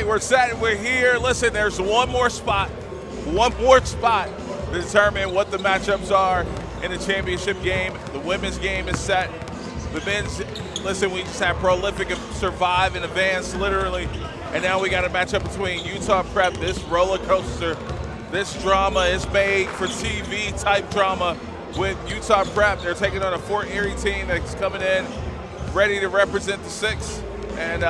right, we're set. We're here. Listen, there's one more spot to determine what the matchups are in the championship game. The women's game is set. The men's, listen, we just had Prolific survive and advance, literally. And now we got a matchup between Utah Prep, this roller coaster. This drama is made for TV type drama with Utah Prep. They're taking on a Fort Erie team that's coming in ready to represent the six. And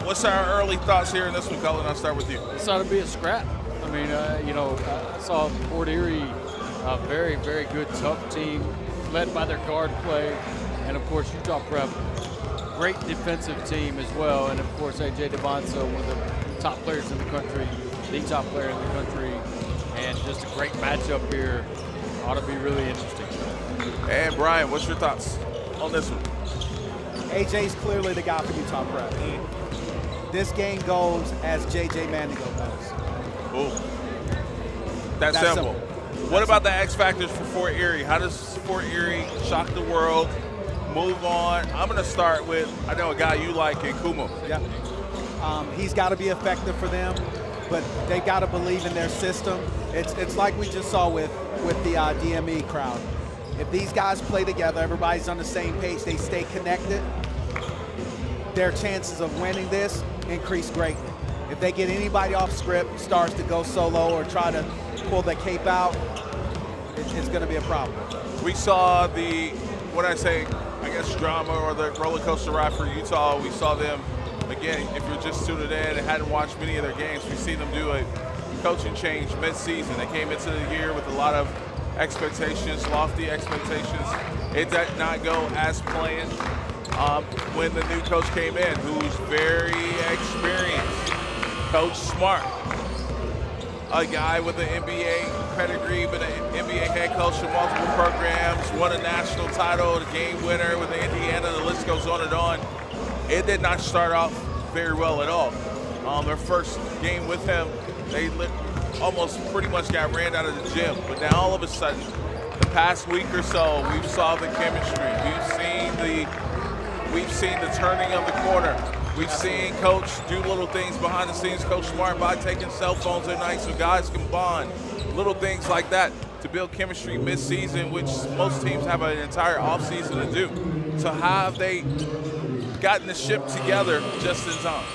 what's our early thoughts here in this one, Cullen? I'll start with you. This ought to be a scrap. I mean, I saw Fort Erie, a very, very good, tough team, led by their guard play. And, of course, Utah Prep, great defensive team as well. And, of course, A.J. Devonsa, one of the top players in the country, the top player in the country. And just a great matchup here. Ought to be really interesting. And, Brian, what's your thoughts on this one? AJ's clearly the guy for Utah Prep. This game goes as J.J. Mandigo goes. Ooh. That's simple. What about the X factors for Fort Erie? How does Fort Erie shock the world? Move on. I'm going to start with, I know a guy you like in Kumu. Yeah. He's got to be effective for them, but they got to believe in their system. It's like we just saw with the DME crowd. If these guys play together, everybody's on the same page, they stay connected, their chances of winning this increase greatly. If they get anybody off script, starts to go solo or try to pull the cape out, it's going to be a problem. We saw the, I guess, drama or the roller coaster ride for Utah. We saw them, again, if you're just tuning in and hadn't watched many of their games, we've seen them do a coaching change mid-season. They came into the year with a lot of expectations, lofty expectations. It did not go as planned when the new coach came in, who's very experienced. Coach Smart, a guy with an NBA pedigree, but an NBA head coach for multiple programs, won a national title, a game winner with Indiana, the list goes on and on. It did not start off very well at all. Their first game with him, they almost pretty much got ran out of the gym. But now all of a sudden, the past week or so, we've saw the chemistry. We've seen the turning of the corner. We've seen Coach do little things behind the scenes. Coach Smart by taking cell phones at night so guys can bond. Little things like that to build chemistry mid-season, which most teams have an entire offseason to do. So how have they gotten the ship together just in time?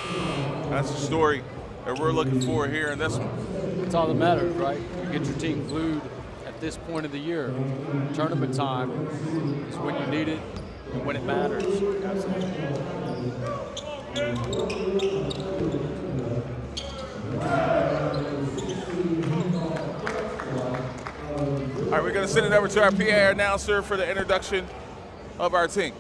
That's the story that we're looking for here in this one. That's all that matters, right? You get your team glued at this point of the year. Tournament time is when you need it and when it matters. Absolutely. All right, we're going to send it over to our PA announcer for the introduction of our team.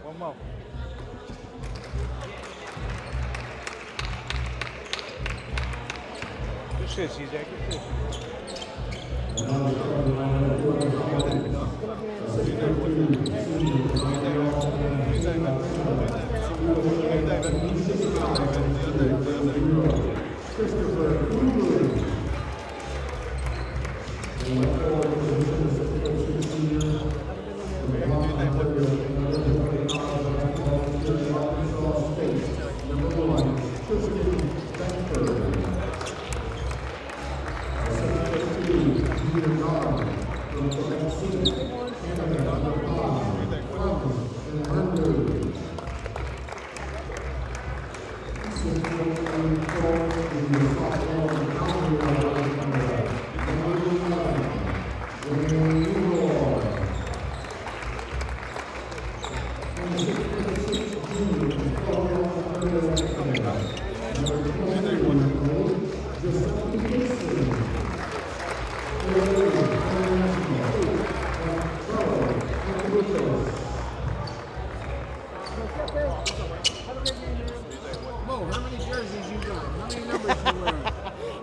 One more. Good shit, CJ. Good shit.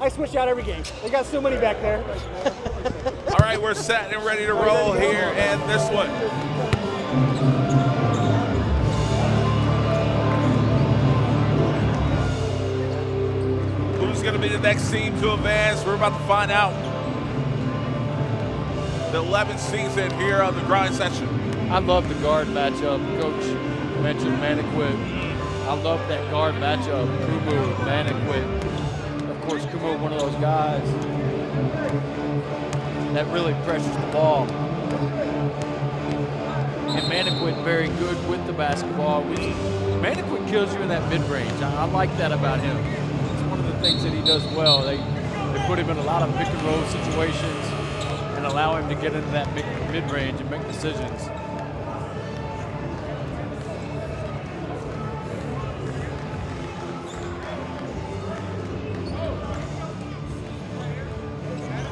I switch out every game. They got so many back there. All right, we're set and ready to roll here, and this one. Who's going to be the next team to advance? We're about to find out. The 11th season here on the grind session. I love the guard matchup. Coach mentioned Maniquit. I love that guard matchup. Kumu, Maniquit. Of course, Kumu, one of those guys that really pressures the ball. And Maniquit very good with the basketball. Maniquit kills you in that mid-range. I like that about him. It's one of the things that he does well. They put him in a lot of pick and roll situations and allow him to get into that mid-range and make decisions.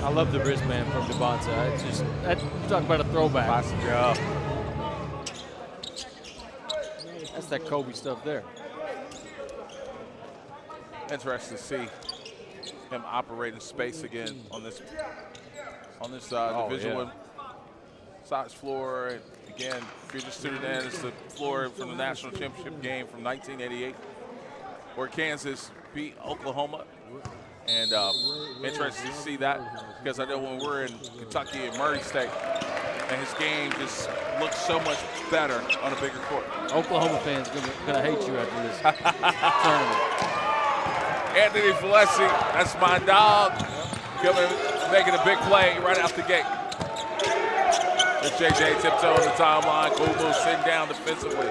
I love the wristband from Devonta. It's just, talk about a throwback. Classic job. That's that Kobe stuff there. Interesting to see him operate in space again on this Division I size floor. And again, if you're just tuning in, it's the floor from the national championship game from 1988, where Kansas beat Oklahoma. And interested to see that, because I know when we're in Kentucky and Murray State, and his game just looks so much better on a bigger court. Oklahoma fans gonna hate you after this tournament. Anthony Valesi, that's my dog, coming, making a big play right out the gate. There's JJ tiptoe on the timeline. Kumu sitting down defensively.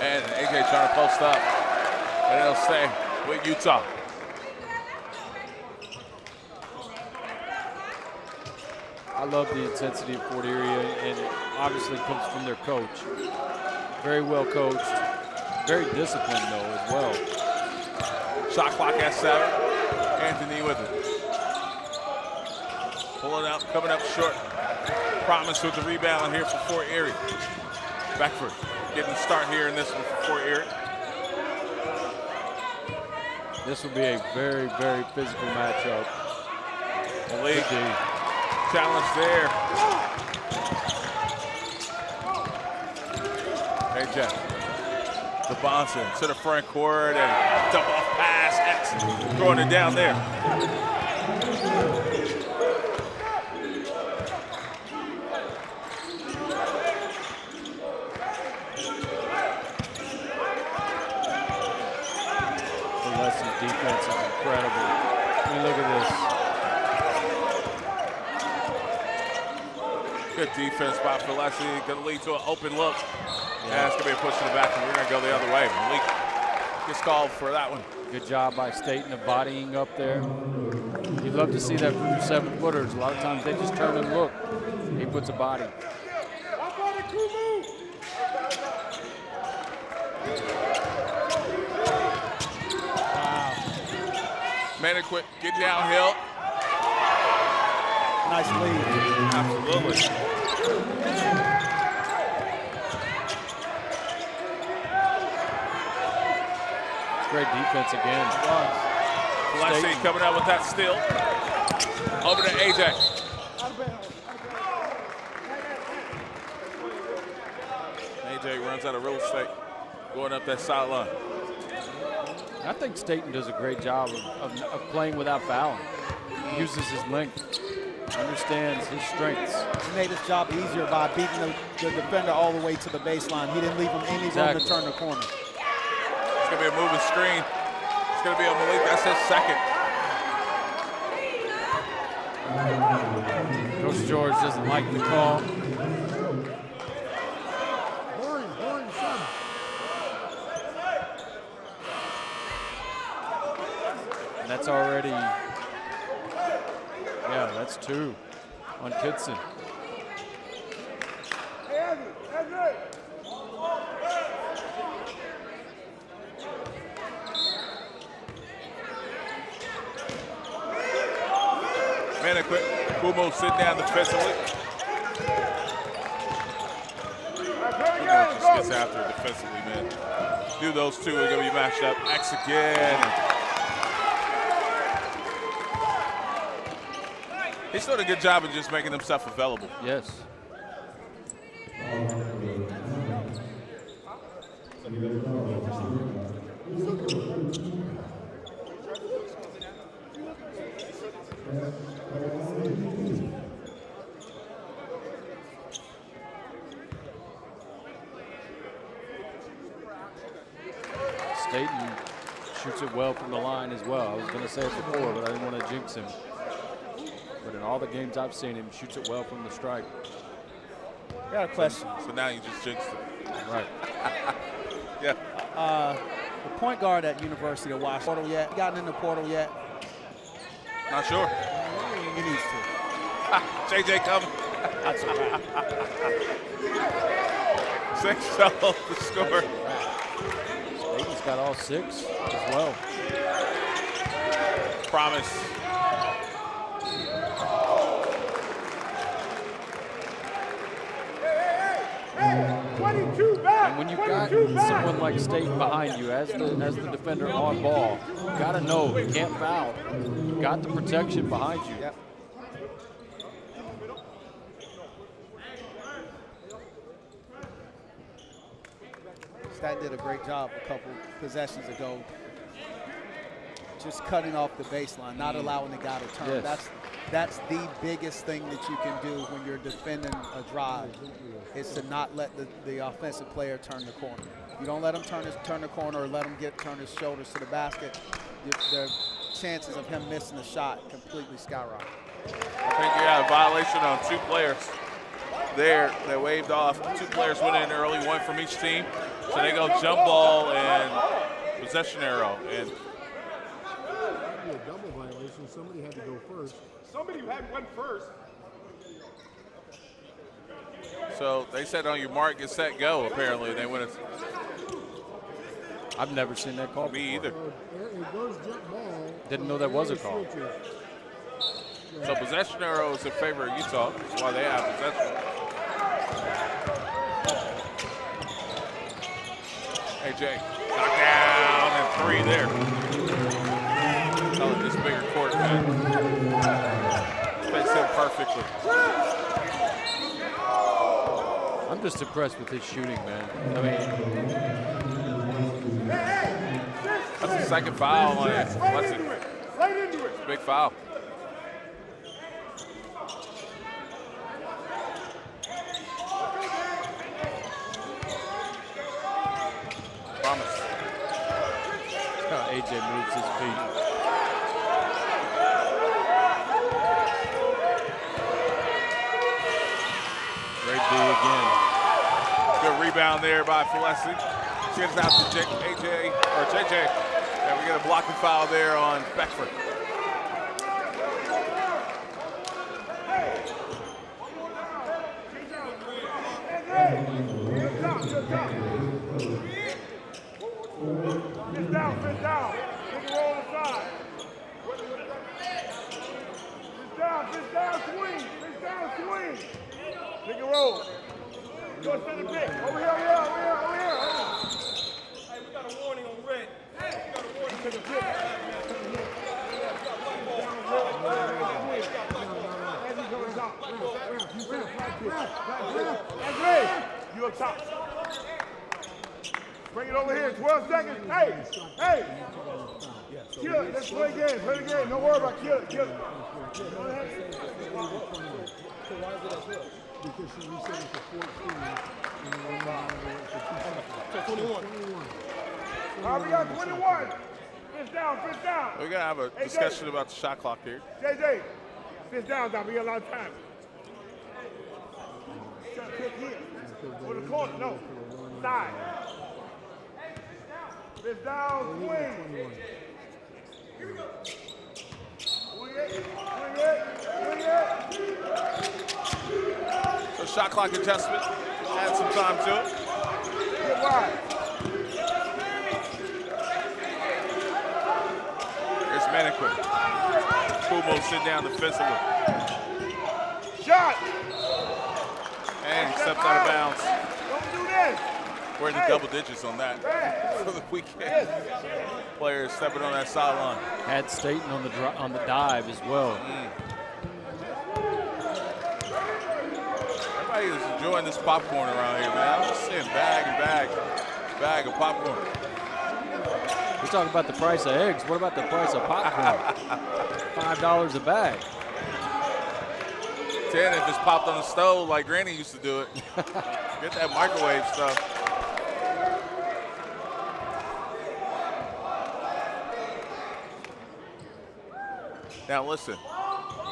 And AJ trying to post up. And it'll stay with Utah. I love the intensity of Fort Erie, and obviously comes from their coach. Very well coached, very disciplined though as well. Shot clock at 7. Anthony with it. Pulling up, coming up short. Promise with the rebound here for Fort Erie. Beckford getting the start here in this one for Erie. This will be a very, very physical matchup. Malik challenge there. AJ. The Bonson to the front court and dump off pass. X throwing it down there. Defense is incredible. I mean, look at this. Good defense by Philesi. Going to lead to an open look. Yeah, it's going to be a push to the back, and we're going to go the other way. Malik gets called for that one. Good job by Staten of bodying up there. You'd love to see that from your 7-footers. A lot of times they just turn and look. He puts a body. Maniquit, get downhill. Nice lead. Absolutely. Great defense again. Philesi coming out with that steal. Over to AJ. AJ runs out of real estate going up that sideline. I think Staten does a great job of playing without fouling. He uses his length, understands his strengths. He made his job easier by beating the defender all the way to the baseline. He didn't leave him any room to turn the corner. It's going to be a moving screen. It's going to be a Malik. That's his second. Coach George doesn't like the call. And that's already, yeah, that's 2 on Kitson. Maniquit, Kumo sit down defensively. Kumo just gets after it defensively, man. Do those two are going to be matched up. X again. He's doing a good job of just making himself available. Yes. Staten shoots it well from the line as well. I was going to say it before, but I didn't want to jinx him. But in all the games I've seen him, shoots it well from the stripe. Got a question. So now you just jinxed it. Right. Yeah. The point guard at University of Washington, portal yet? Gotten in the portal yet? Not sure. He needs to. JJ coming. That's a wrap. 6-0 the score. Staten's got all 6 as well. Promise. And when you've got someone like Staten behind you as the defender on ball, you got to know you can't foul. You got the protection behind you. Yep. Staten did a great job a couple possessions ago, just cutting off the baseline, not allowing the guy to turn. Yes. That's the biggest thing that you can do when you're defending a drive, is to not let the offensive player turn the corner. You don't let him turn the corner or let him turn his shoulders to the basket, the chances of him missing the shot completely skyrocket. I think you had a violation on 2 players there. They waved off. 2 players went in early, 1 from each team. So they go jump ball and possession arrow. And a double violation. Somebody had to go first. Somebody went first. so they said on your mark, get set, go, apparently. They went. I've never seen that call Me either. It goes jump ball. Didn't know that was a call. So possession arrow is in favor of Utah. That's why they have possession. AJ, knocked down and 3 there. Telling this bigger court, man. Fits him perfectly. I'm just impressed with his shooting, man. I mean, that's the second foul on it. That's a big foul. Promise. how AJ moves his feet. Great D again. Good rebound there by Felesi. Gets out to AJ, or JJ. And we get a blocking foul there on Beckford. Fist down. Take a roll aside. Fist down, swing. Take a roll. Go to the pick. Over here. Hey, we got a warning on red. Take a pick. You up top. Bring it over here. 12 seconds. Hey. Kill it. Let's play the game. Don't worry about kill it. So why is it as well? Because she reset it to 14 and then so 21. All right, we got 21. Fist down. We're going to have a discussion about the shot clock here. JJ, fist down. We got a lot of time. Shot pick here. Go to the corner. No. Side. Fist down. Swing. Here we go. Swing it. So shot clock adjustment. Add some time to it. Get wide. Here's Maniquin. Kumo sitting down defensively. Shot. And he stepped out of bounds. Don't do this. We're in the double digits on that for the weekend. Players stepping on that sideline. Had Staten on the dive as well. Everybody is enjoying this popcorn around here, man. I'm just seeing bag of popcorn. We're talking about the price of eggs. What about the price of popcorn? $5 a bag. 10 if it's popped on the stove like Granny used to do it. Get that microwave stuff. Now listen,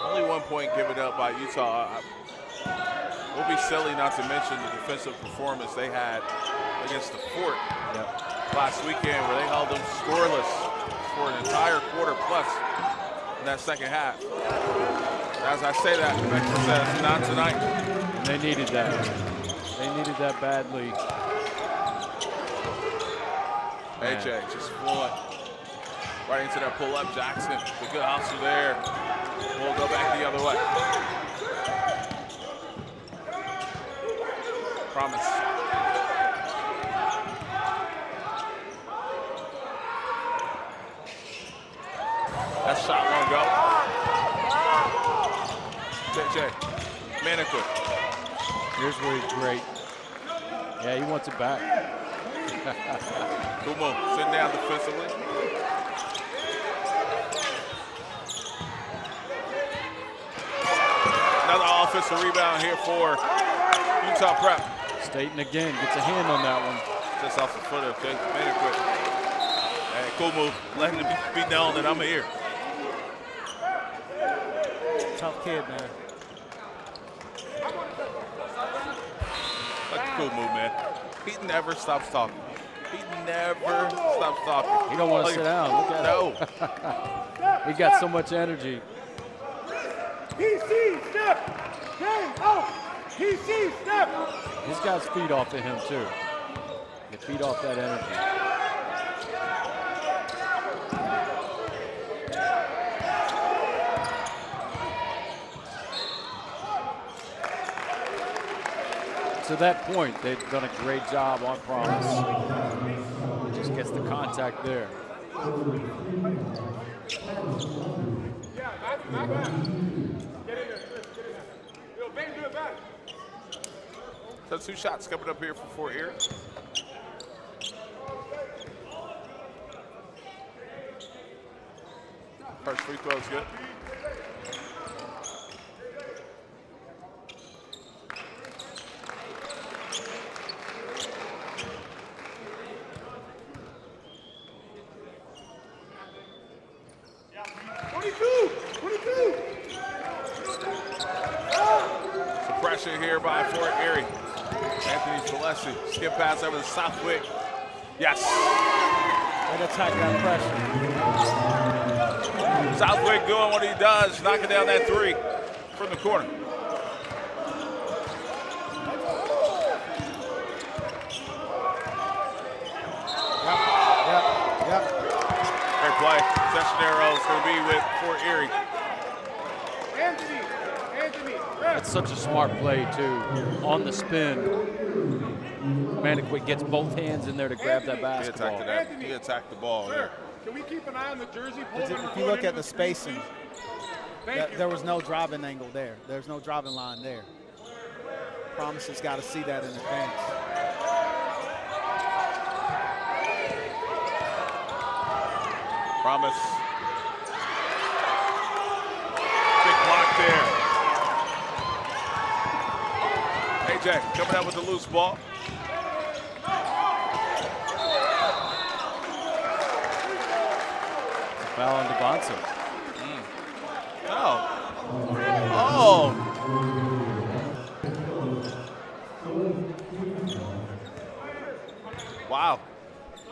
only 1 point given up by Utah. We'll be silly not to mention the defensive performance they had against the Fort last weekend, where they held them scoreless for an entire quarter plus in that second half. As I say that, Beckford says, not tonight. And they needed that. They needed that badly. AJ just flowing right into that pull-up. Jackson, the good hustle there. We'll go back the other way. Promise. That shot won't go. JJ, Maniquin. Here's where he's great. Yeah, he wants it back. Kumo sitting down defensively. Another offensive rebound here for Utah Prep. Staten again gets a hand on that one. Just off the foot of Maniquin. And Kumo letting it be known that I'm here. Tough kid, man. That's a cool move, man. He never stops talking. He never stops talking. He don't want to sit down. Look at No. him. He got so much energy. PC, step. Game out. PC, step. His guys feed off of him too. They feed off that energy. To that point, they've done a great job on promise. Just gets the contact there. Yeah, back. Get in there, Chris. Get in there. Yo, Ben, do it back. So 2 shots coming up here for Fort Erie. First free throw is good. Some pressure here by Fort Erie. Anthony Gillespie, skip pass over to Southwick. Yes. And attack that pressure. Southwick doing what he does, knocking down that 3 from the corner. Yep. Great play. Sessionero is going to be with Fort Erie. Anthony. That's such a smart play, too. On the spin, Maniquit gets both hands in there to grab that basketball. He attacked the ball there. Can we keep an eye on the jersey? If you look at the spacing, there was no driving angle there. There's no driving line there. Promise has got to see that in advance. Promise. Big block there. AJ coming out with the loose ball. Foul on Devonson. Oh. Wow.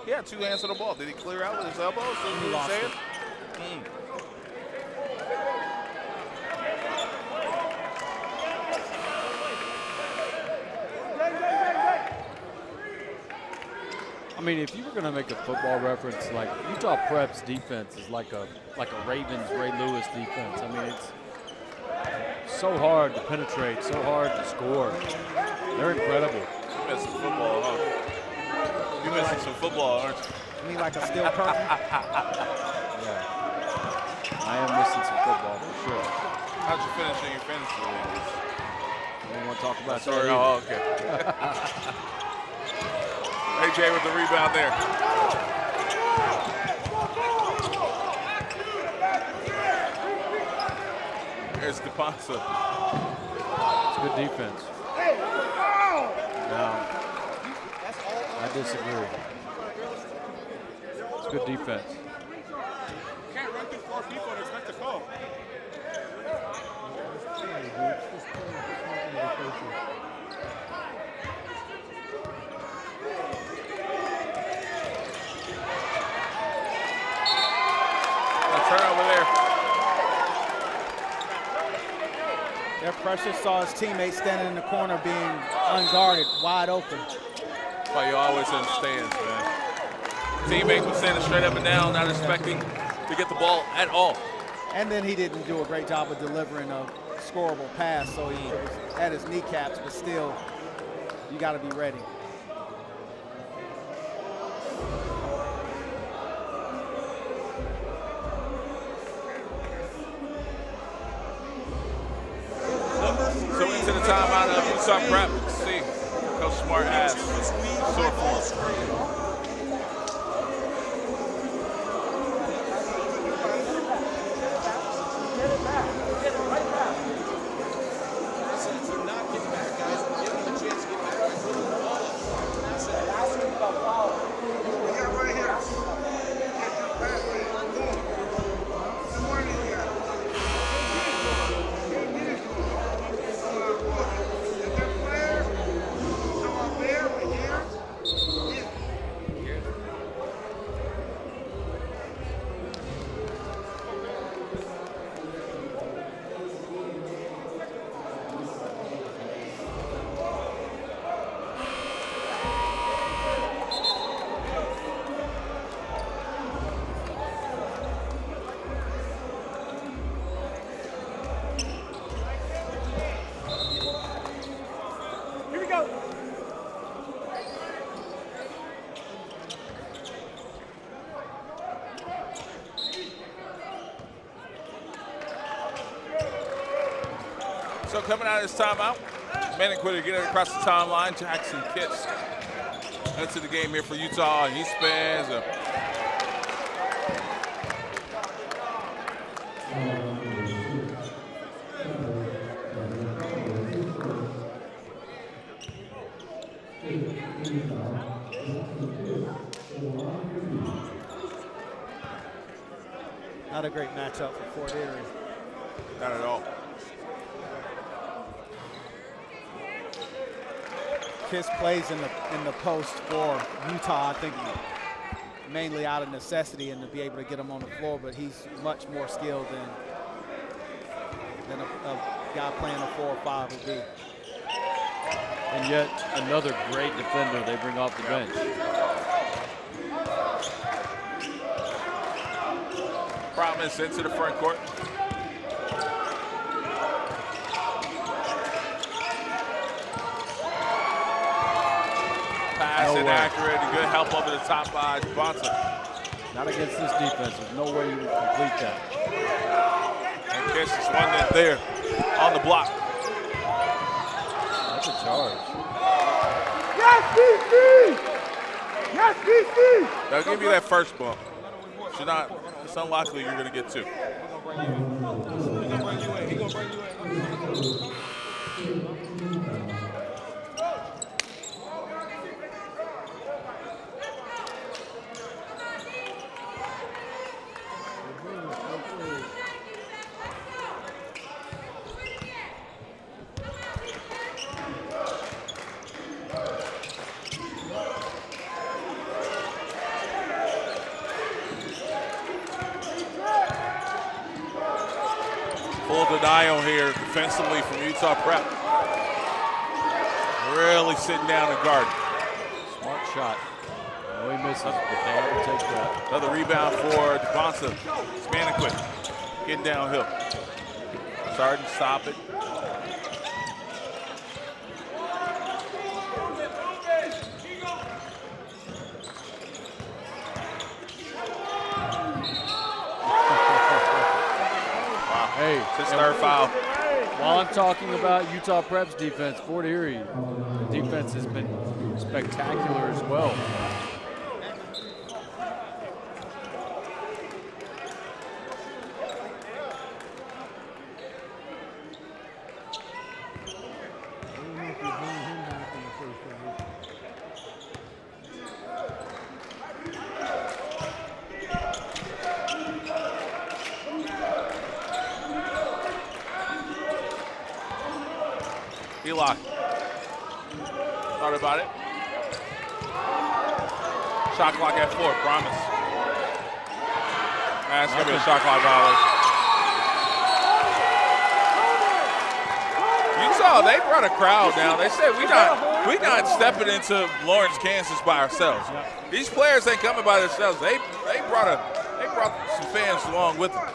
He had 2 hands on the ball. Did he clear out with his elbows? He lost it. I mean, if you were going to make a football reference, like Utah Prep's defense is like a Ravens Ray Lewis defense. I mean, it's so hard to penetrate, so hard to score. They're incredible. You missing football, huh? You missing some football, aren't you? You mean like a steel curtain? Yeah. I am missing some football for sure. How'd you finish in your fantasy league? I don't want to talk about Sorry, that. oh, okay. AJ with the rebound there. There's DePonsa. It's good defense. No, I disagree. It's good defense. You can't run through 4 people and expect to call. Turnover there. Their pressure saw his teammates standing in the corner being unguarded, wide open. That's why you always in the stands, man. Teammate was standing straight up and down, not expecting to get the ball at all. And then he didn't do a great job of delivering a scorable pass, so he had his kneecaps, but still, you got to be ready. So into the timeout of Utah Prep. See, Coach Smart has sore form. So coming out of this timeout, Maniquit getting across the timeline. Jackson Kitts into the game here for Utah, and he spins. Not a great matchup for Fort Erie. Not at all. Kiss plays in the post for Utah, I think mainly out of necessity and to be able to get him on the floor, but he's much more skilled than a guy playing a 4 or 5 would be. And yet another great defender they bring off the bench. Promise into the front court. Pass inaccurate, and good help over the top by Bonsa. Not against this defense. There's no way you would complete that. And Kiss is one net there on the block. That's a charge. Yes, DC! Yes, DC! They'll give you that first bump. Should not. It's unlikely you're going to get 2. Full denial here defensively from Utah Prep. Really sitting down and guarding. Smart shot. Oh, he misses, but they have to take that. Another rebound for Bonsa. Maniquit getting downhill. Starting to stop it. Hey, It's his third foul. while I'm talking about Utah Prep's defense, Fort Erie, the defense has been spectacular as well. Eli. Thought about it. Shot clock at 4, promise. That's going to be a shot clock violation. Utah, they brought a crowd down. They said we not stepping into Lawrence, Kansas by ourselves. These players ain't coming by themselves. They brought some fans along with them.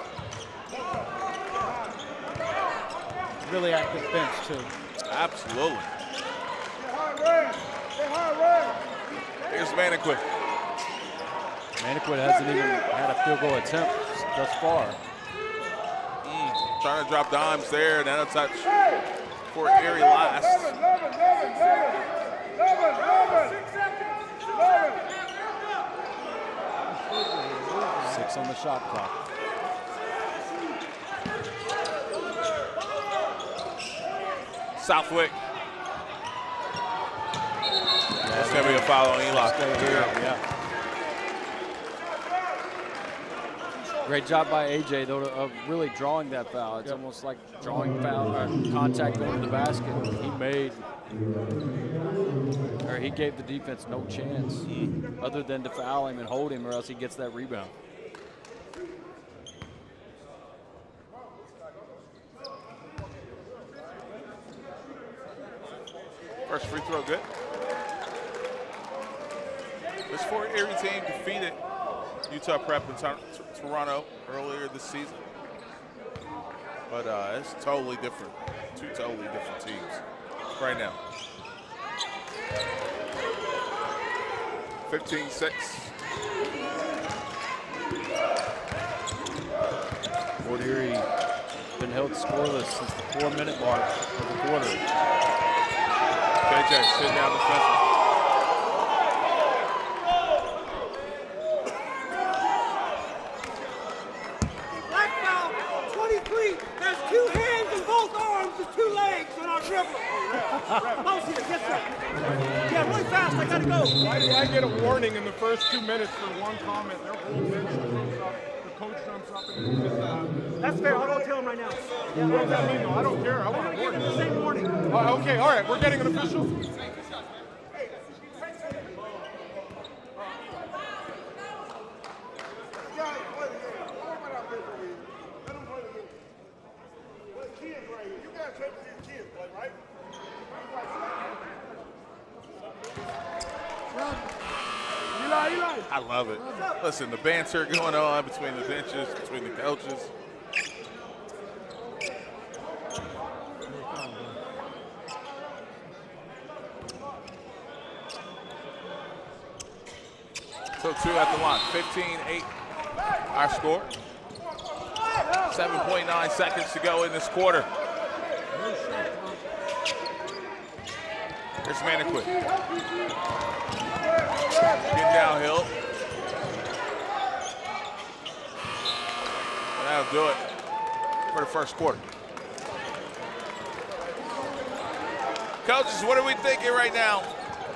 Really active bench too. Absolutely. Here's Maniquit. Maniquit hasn't even had a field goal attempt thus far. Trying to drop dimes there, and that'll touch for Erie last. 6 on the shot clock. Southwick. That's going to be a foul on Eli. Yeah. Great job by AJ, though, of really drawing that foul. It's almost like drawing foul or contact going to the basket. He gave the defense no chance other than to foul him and hold him, or else he gets that rebound. First free throw, good. This Fort Erie team defeated Utah Prep in Toronto earlier this season. But it's totally different. 2 totally different teams right now. 15-6. Fort Erie been held scoreless since the 4-minute mark of the quarter. KJ sitting down defensive. Black foul, 23, has 2 hands and both arms and 2 legs on our dribbler. Mouse here, yes sir. Yeah, really fast, I gotta go. Why did I get a warning in the first 2 minutes for one comment? Their whole bench jumps up, the coach jumps up and just, That's fair, I'll go tell him right now. Yeah, what does that mean though? I don't care. I want a give him warning. the same warning. Okay, all right, we're getting an official. I love it. Listen, the banter going on between the benches, between the coaches. So 2 at the line, 15-8 our score. 7.9 seconds to go in this quarter. Here's Maniquit. Getting downhill. That'll do it for the first quarter. Coaches, what are we thinking right now?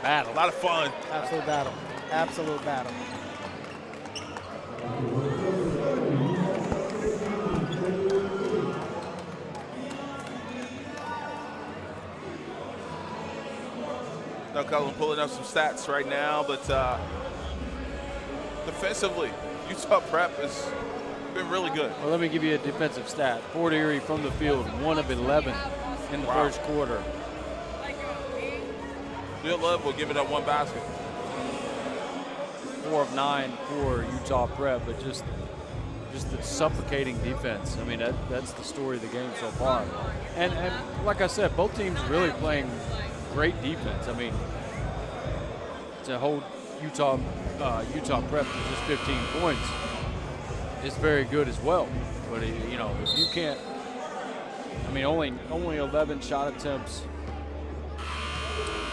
Battle. A lot of fun. Absolute battle. Absolute battle. No, Cullen pulling up some stats right now, but defensively, Utah Prep has been really good. Well, let me give you a defensive stat. Fort Erie from the field, 1 of 11 in the first quarter. Bill Love will give it up 1 basket. 4 of 9 for Utah Prep, but just the suffocating defense. I mean, that's the story of the game so far. And like I said, both teams really playing great defense. I mean, to hold Utah Prep to just 15 points is very good as well. But you know, if you can't, I mean, only 11 shot attempts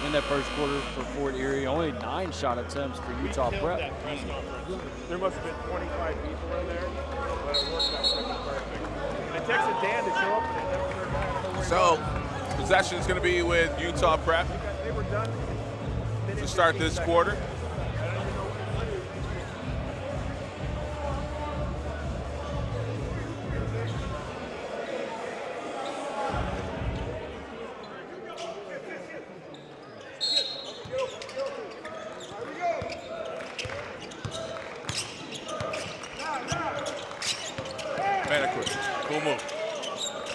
in that first quarter for Fort Erie. Only 9 shot attempts for Utah Prep. That press conference. There must have been 25 people in there, but it worked out second perfect. And I texted Dan to show up, and they never turned around. So, possession is going to be with Utah Prep They were done to start this quarter.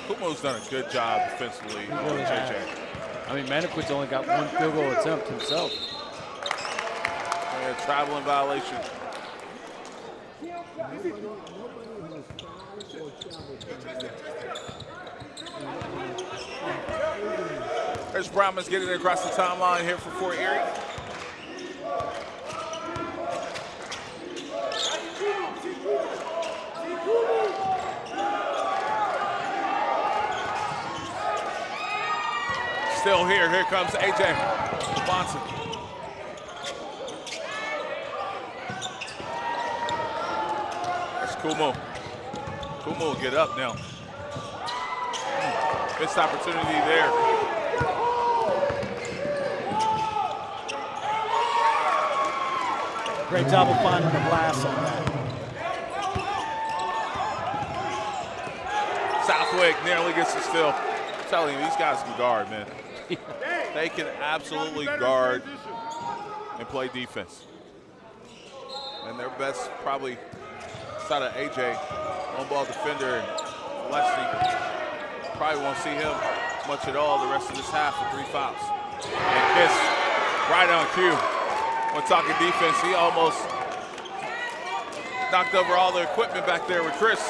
Kumo's done a good job defensively on JJ. I mean, Maniquit's only got 1 field goal attempt himself. Yeah, traveling violation. There's Brahmas getting it across the timeline here for Fort Erie. Still here. Here comes AJ Bonson. That's Kumo. Kumo will get up now. Missed opportunity there. Great job of finding the glass on that. Southwick nearly gets the steal. I'm telling you, these guys can guard, man. They can absolutely guard and play defense. And their best probably outside of AJ, on-ball defender and Leslie. Probably won't see him much at all the rest of this half with 3 fouls. And Kiss right on cue. When talking defense, he almost knocked over all the equipment back there with Chris.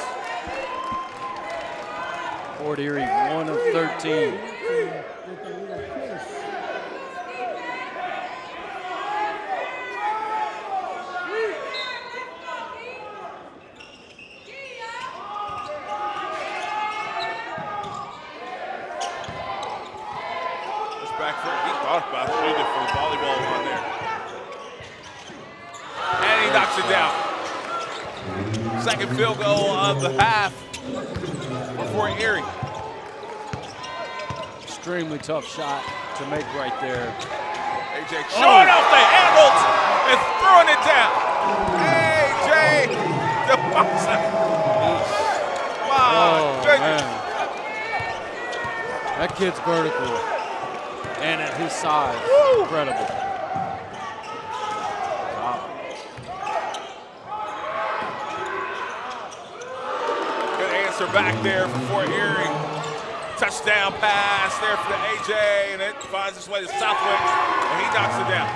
Fort Erie, 1 of 13. knocks it down. Second field goal of the half for Erie. Extremely tough shot to make right there. AJ short off the handles and throwing it down. AJ DeBosa. Wow, goodness. Man. That kid's vertical. And at his size, incredible. Wow. Good answer back there for Erie. Touchdown pass there for the AJ, and it finds its way to Southwick, and he knocks it down.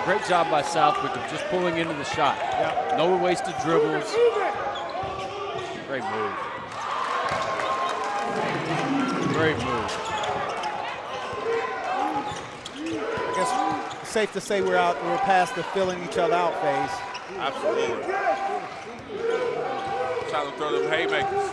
Great job by Southwick of just pulling into the shot. Yeah. No wasted dribbles. Great move. Great move. I guess it's safe to say we're past the filling each other out phase. Absolutely. Trying to throw them haymakers.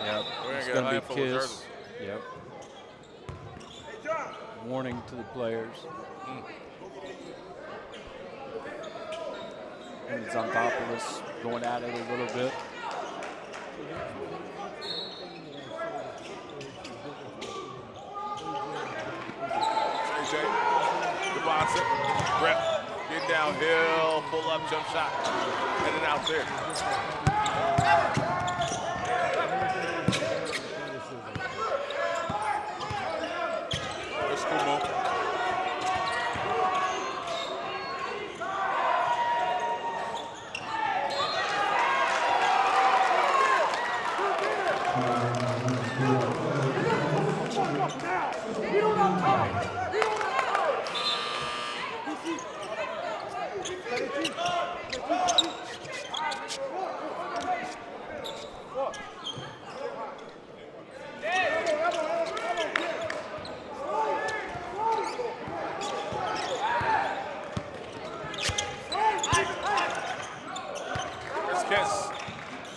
Yep. It's going to be kiss. Yep. Warning to the players. And Zontopoulos going at it a little bit. AJ DeBosa, Brett, get downhill, pull up, jump shot, headed out there. There's Kumo.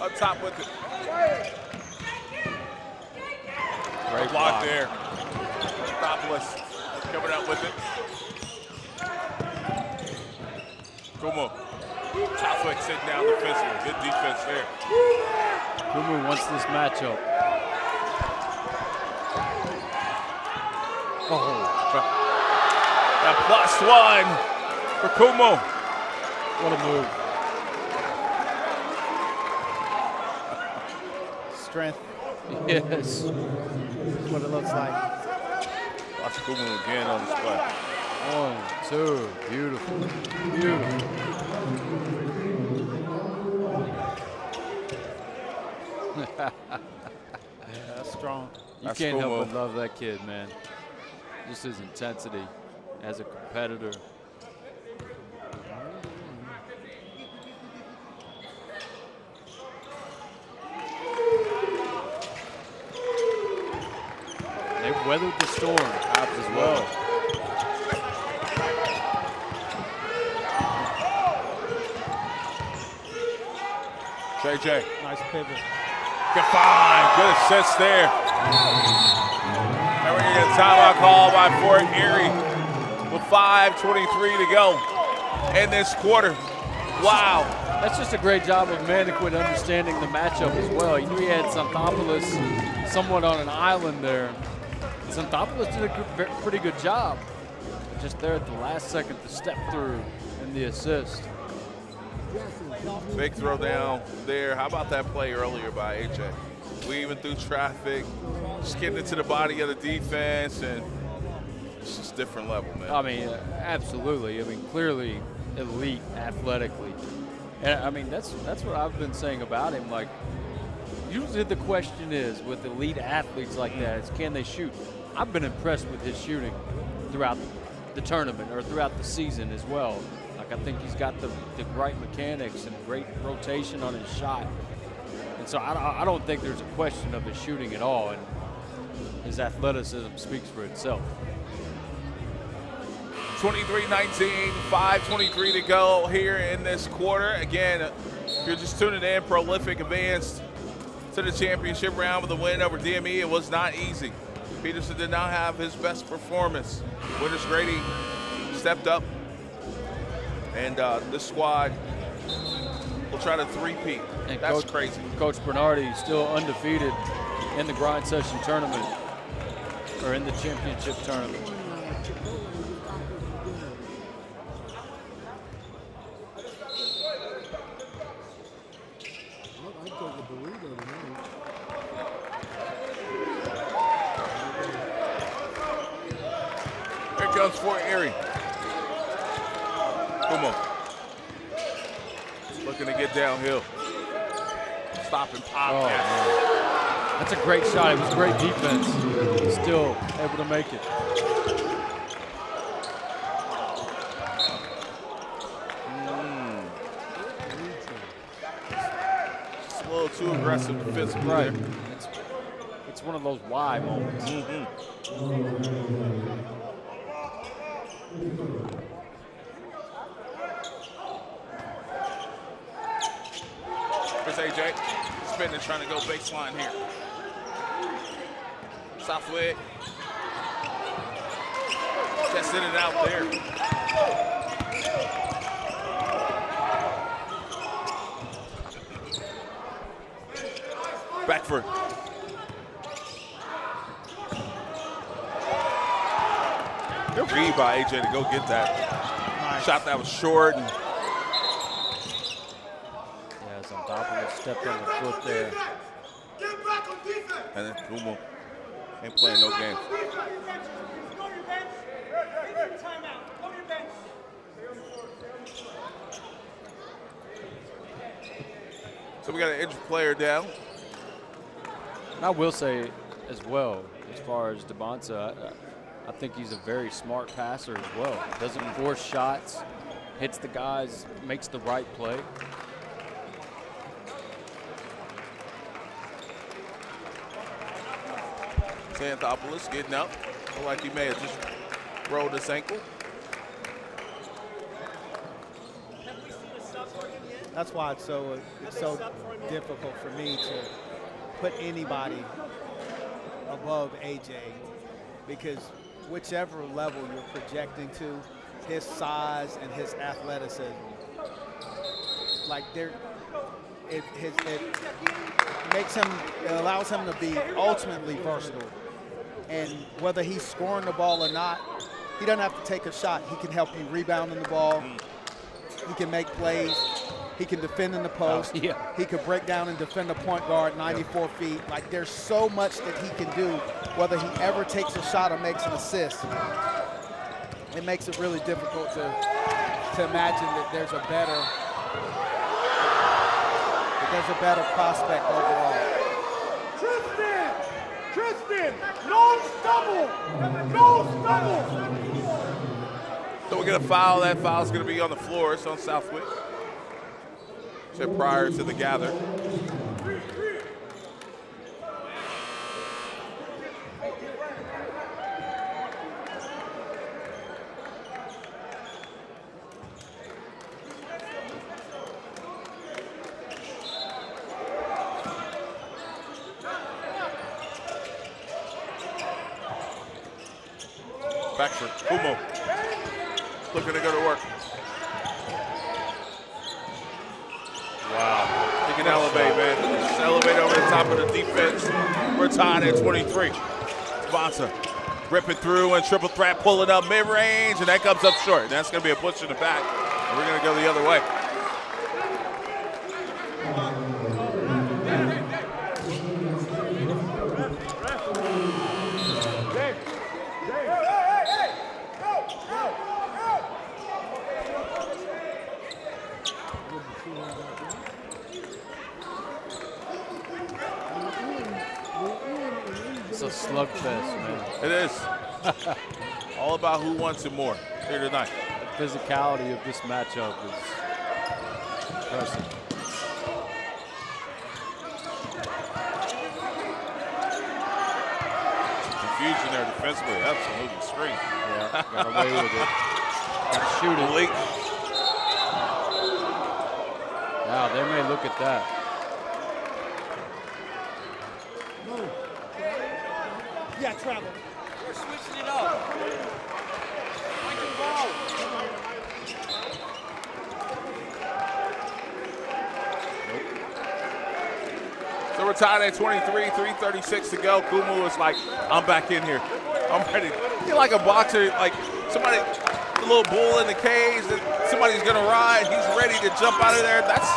Up top with it. Great block there. Topless coming out with it. Kumo. Southwick sitting down defensively. Good defense there. Kumu wants this matchup. Oh. That +1 for Kumo. What a move. Strength. Yes. That's what it looks like. Watch Kumo again on display. 1, 2, beautiful. Beautiful. That's strong. You can't help but love that kid, man. Just his intensity as a competitor. They've weathered the storm as well. JJ. Nice pivot. Good find. Good assist there. And we're going to get a timeout call by Fort Erie with 5:23 to go in this quarter. Wow. That's just a great job of Maniquit understanding the matchup as well. He knew he had Zontopoulos somewhat on an island there. Zontopoulos did a pretty good job. Just there at the last second to step through and the assist. Big throw down there. How about that play earlier by AJ? Weaving through traffic, just getting into the body of the defense, and it's just a different level, man. I mean, absolutely. I mean, clearly elite athletically. And I mean, that's what I've been saying about him. Like, usually the question is with elite athletes like that is, can they shoot? I've been impressed with his shooting throughout the tournament or throughout the season as well. Like, I think he's got the right mechanics and great rotation on his shot. And so I don't think there's a question of his shooting at all. And his athleticism speaks for itself. 23-19, 5:23 to go here in this quarter. Again, if you're just tuning in, Prolific advanced to the championship round with a win over DME. It was not easy. Peterson did not have his best performance. Winters Grady stepped up, and this squad will try to three-peat. And That's crazy. Coach Bernardi still undefeated in the grind session tournament, or in the championship tournament. Here comes for Erie. Kumo. Looking to get downhill. Stop and pop. Oh, Yes. man. That's a great shot. It was great defense. Still able to make it. Just a little too aggressive defensively Right. there. It's one of those why moments. Here's AJ. Spinning, trying to go baseline here. Southwick. Just in and out there. Beckford. Good read by AJ to go get that. Shot that was short. And Yeah, it's on top of it. Stepped on the foot there. Get back on defense. and then Kumo ain't playing no games. Go to your bench. Go to your bench. Take your timeout. Go to your bench. So we got an injured player down. And I will say as well, as far as DeBonta, I think he's a very smart passer as well. Doesn't force shots, hits the guys, makes the right play. Xanthopoulos getting up. Looked like he may have just rolled his ankle. That's why it's so difficult for me to put anybody above AJ, because whichever level you're projecting to, his size and his athleticism, like it makes him, it allows him to be ultimately versatile. And whether he's scoring the ball or not, he doesn't have to take a shot. He can help you rebound in the ball. He can make plays. He can defend in the post. Yeah. He could break down and defend a point guard 94 feet. Like, there's so much that he can do, whether he ever takes a shot or makes an assist. It makes it really difficult to imagine that there's a better prospect overall. Tristan, no stumble, no stumble. So we're gonna foul. That foul's gonna be on the floor. It's on Southwick. Said prior to the gather. Beckford, Kumo, looking to go to work. Wow, he can elevate, man. Just elevate over the top of the defense. We're tied at 23. DeBonta ripping through and triple threat, pulling up mid-range, and that comes up short. That's gonna be a push in the back. And we're gonna go the other way. It's a slugfest, man. It is. All about who wants it more here tonight. physicality of this matchup is impressive. Confusion there defensively, absolutely screen. Yeah, got away with it. Got to shoot it. Malik. Now they may look at that. Yeah, travel. We're switching it up. So we're tied at 23, 3:36 to go. Kumu is like, I'm back in here. I'm ready. He's like a boxer, like somebody, a little bull in the cage that somebody's gonna ride. He's ready to jump out of there. That's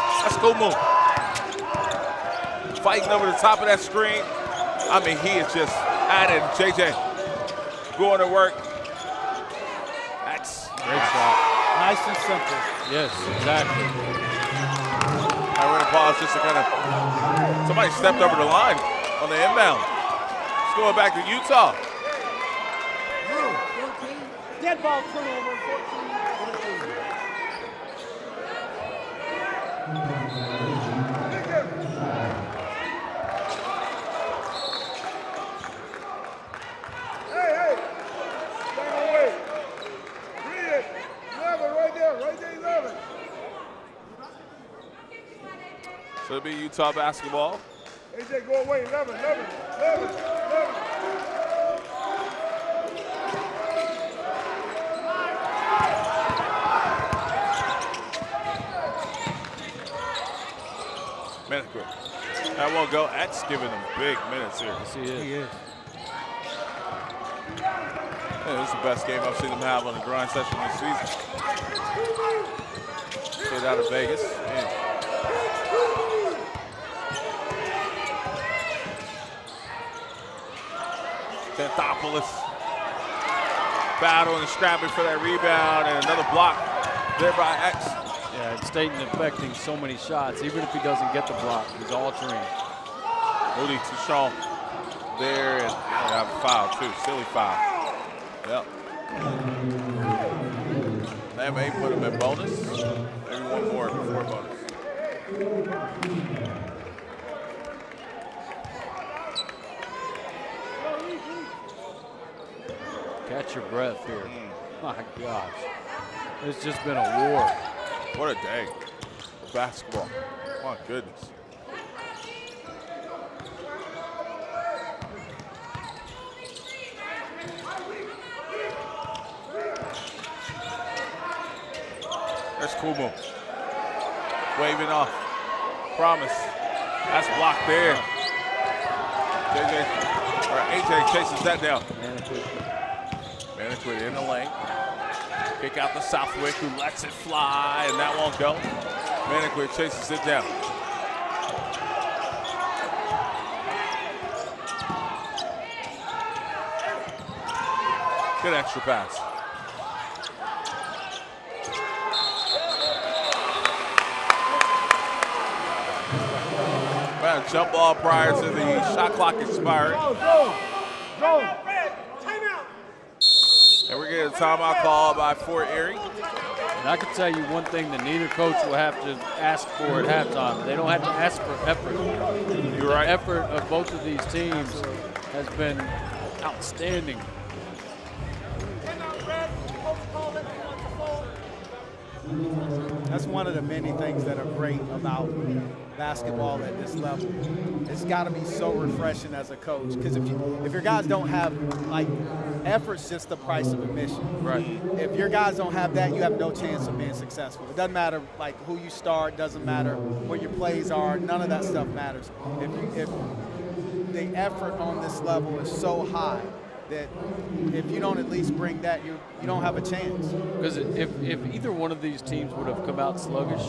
Kumu. Fighting over the top of that screen. I mean, he is just at it. JJ going to work. That's Great shot. Nice and simple. Yes, exactly. I want to pause just to kind of, somebody stepped over the line on the inbound. It's going back to Utah. Dead ball turnover, 14. Hey, stay away. Read it. 11 right there, 11. So it'll be Utah basketball. AJ, go away, 11. Minute. That won't go. X giving them big minutes here. Yes, he is. Yeah, this is the best game I've seen them have on the grind session this season. Straight out of Vegas. Man. Xanthopoulos battling and scrapping for that rebound, and another block there by X. Yeah, it's Staten affecting so many shots. Even if he doesn't get the block, he's altering. Moody Touchon there, and they have a foul too. Silly foul. Yep. They may put him in bonus. Maybe one more before bonus. Catch your breath here. My gosh. It's just been a war. What a day of basketball. My goodness. There's Kumu. Waving off. Promise. That's blocked there. AJ chases that down. Maniquit in the lane. Kick out to Southwick, who lets it fly, and that won't go. Maniquit chases it down. Good extra pass. Well, jump ball prior to the shot clock expiring. Go. And we're getting a timeout call by Fort Erie. And I can tell you one thing that neither coach will have to ask for at halftime. They don't have to ask for effort. You're right. The effort of both of these teams has been outstanding. That's one of the many things that are great about basketball at this level. It's got to be so refreshing as a coach, because if your guys don't have, like, effort's just the price of admission. Right. If your guys don't have that, you have no chance of being successful. It doesn't matter like who you start, doesn't matter what your plays are, none of that stuff matters. If the effort on this level is so high that if you don't at least bring that, you don't have a chance. Because if either one of these teams would have come out sluggish,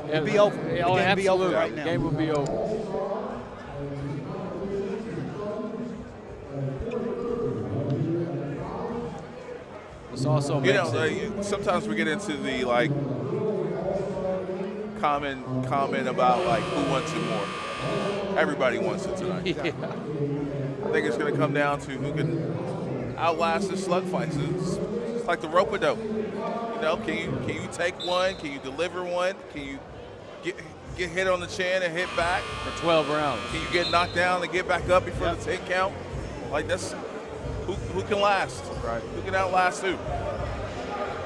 it'd be over. The game would be over right now. The game would be over. This also makes sometimes we get into the common comment about who wants it more. Everybody wants it tonight. Yeah. I think it's going to come down to who can outlast the slug fights. It's like the rope-a-dope. You know, can you take one? Can you deliver one? Can you get hit on the chin and hit back for 12 rounds? Can you get knocked down and get back up before the 10 count? Like that's who can last? Right. Who can outlast who?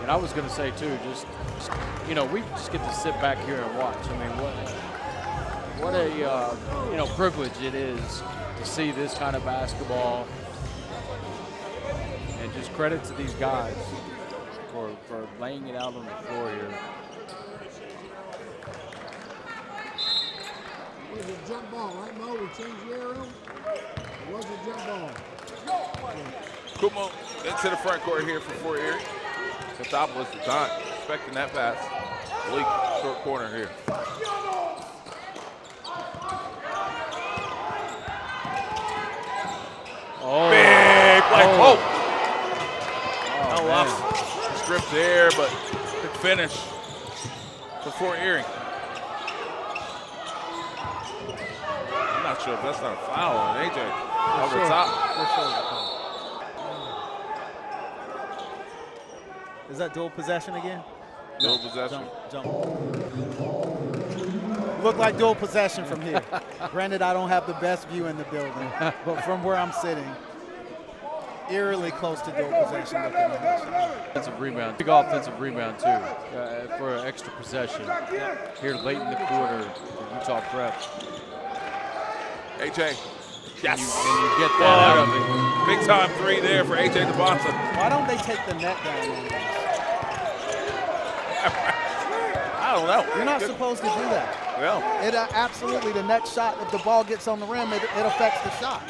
And I was going to say too, just you know, we just get to sit back here and watch. I mean, what a you know, privilege it is to see this kind of basketball. And just credit to these guys for laying it out on the floor here. It was a jump ball, right, Mo? We changed the arrow. It was a jump ball. Kumo into the front court here for Fort Erie. Katopoulos the time, expecting that pass. Leak, short corner here. Oh. Big play. Oh. No loss. Strip there, but quick finish for Fort Erie. I'm not sure if that's not a foul on AJ over the top. Is that dual possession again? Dual possession. Jump. Look like dual possession from here. Granted, I don't have the best view in the building, but from where I'm sitting, eerily close to dual possession. Offensive rebound, big offensive rebound too, for an extra possession here late in the quarter for Utah Prep. AJ. Yes. And you get that out of it. Big time three there for AJ DeBonta. Why don't they take the net down on this? I don't know. You're not supposed to do that. Well, It absolutely, the next shot, if the ball gets on the rim, it affects the shot.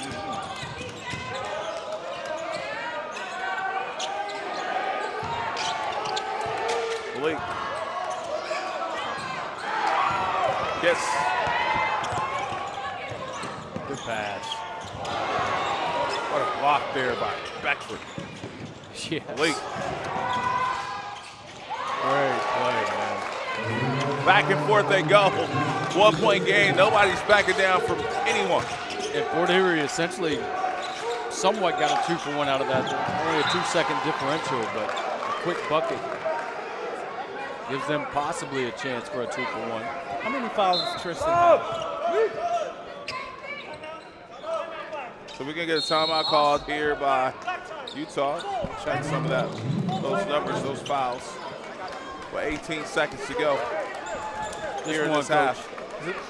Blake. Yes. Good pass. What a block there by Beckford. Yes. Blake. Great play, man. Back and forth they go. 1 point game. Nobody's backing down from anyone. And Fort Erie essentially somewhat got a 2-for-1 out of that. Only a 2-second differential, but a quick bucket gives them possibly a chance for a 2-for-1. How many fouls does Tristan have? So we're going to get a timeout called here by Utah. Check some of that, those numbers, those fouls. With 18 seconds to go here in this half.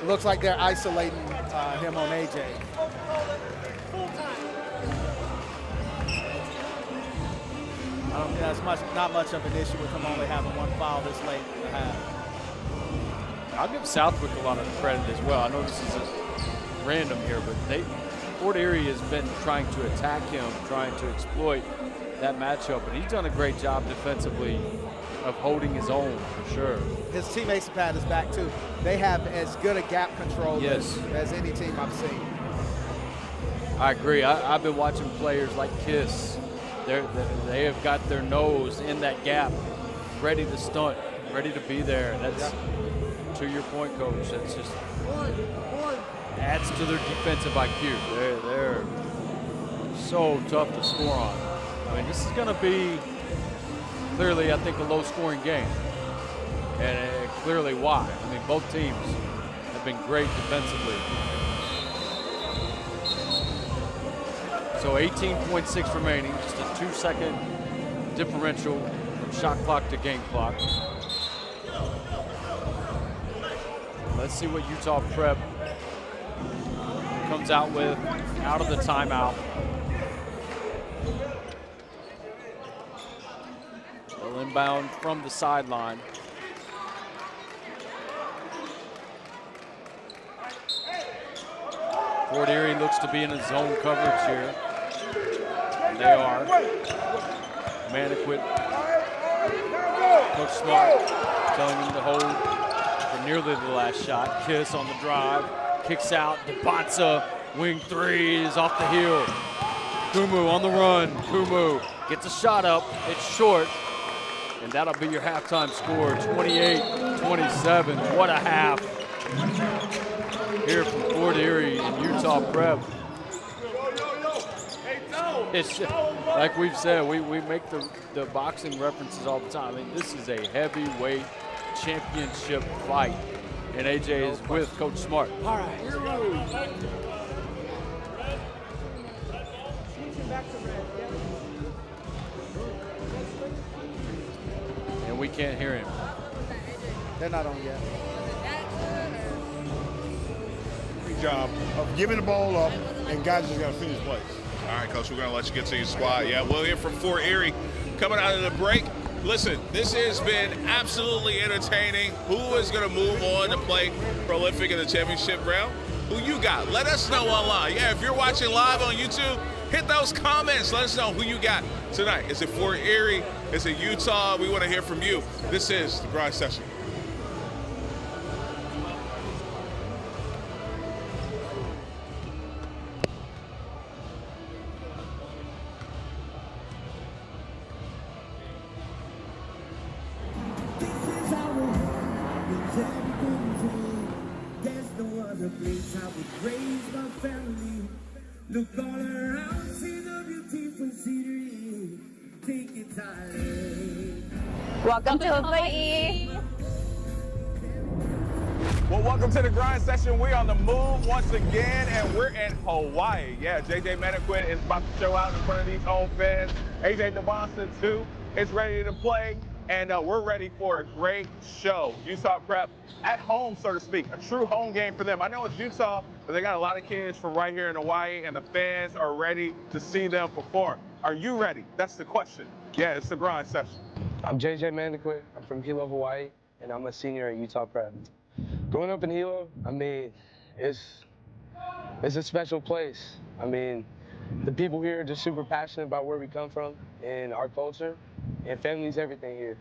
Looks like they're isolating him on AJ. I don't think that's not much of an issue with him only having one foul this late in the half. I'll give Southwick a lot of credit as well. I know this is random here, but Fort Erie has been trying to attack him, trying to exploit that matchup, and he's done a great job defensively of holding his own for sure. His teammates have had his back too. They have as good a gap control as any team I've seen. I agree. I've been watching players like Kiss. They have got their nose in that gap, ready to stunt, ready to be there. That's to your point, Coach. That's just adds to their defensive IQ. They're so tough to score on. I mean, this is going to be clearly, I think, a low-scoring game, and clearly why. I mean, both teams have been great defensively. So 18.6 remaining, just a 2-second differential from shot clock to game clock. Let's see what Utah Prep comes out with out of the timeout. They'll inbound from the sideline. Fort Erie looks to be in a zone coverage here. And they are. Maniquit, Coach Smart telling him to hold for nearly the last shot. Kiss on the drive, kicks out. DeBonta, wing three is off the heel. Kumu on the run. Kumu gets a shot up. It's short. And that'll be your halftime score, 28-27. What a half here from Fort Erie and Utah Prep. It's like we've said, we make the boxing references all the time. I mean, this is a heavyweight championship fight, and AJ is with Coach Smart. All right. And we can't hear him. They're not on yet. Great job of giving the ball up, and guys just got to finish plays. All right, Coach, we're going to let you get to your squad. Yeah, we'll hear from Fort Erie coming out of the break. Listen, this has been absolutely entertaining. Who is going to move on to play prolific in the championship round? Who you got? Let us know online. Yeah, if you're watching live on YouTube, hit those comments. Let us know who you got tonight. Is it Fort Erie? Is it Utah? We want to hear from you. This is the Grind Session. Look all around, see the beautiful scenery. Take it time. Welcome to Hawaii. Well, welcome to the Grind Session. We're on the move once again, and we're in Hawaii. Yeah, JJ Maniquin is about to show out in front of these home fans. AJ Devonson, too, is ready to play, and we're ready for a great show. Utah Prep at home, so to speak, a true home game for them. I know it's Utah, but they got a lot of kids from right here in Hawaii, and the fans are ready to see them perform. Are you ready? That's the question. Yeah, it's the Grind Session. I'm JJ Maniquin. I'm from Hilo, Hawaii, and I'm a senior at Utah Prep. Growing up in Hilo, I mean, it's a special place. I mean, the people here are just super passionate about where we come from and our culture, and family's everything here.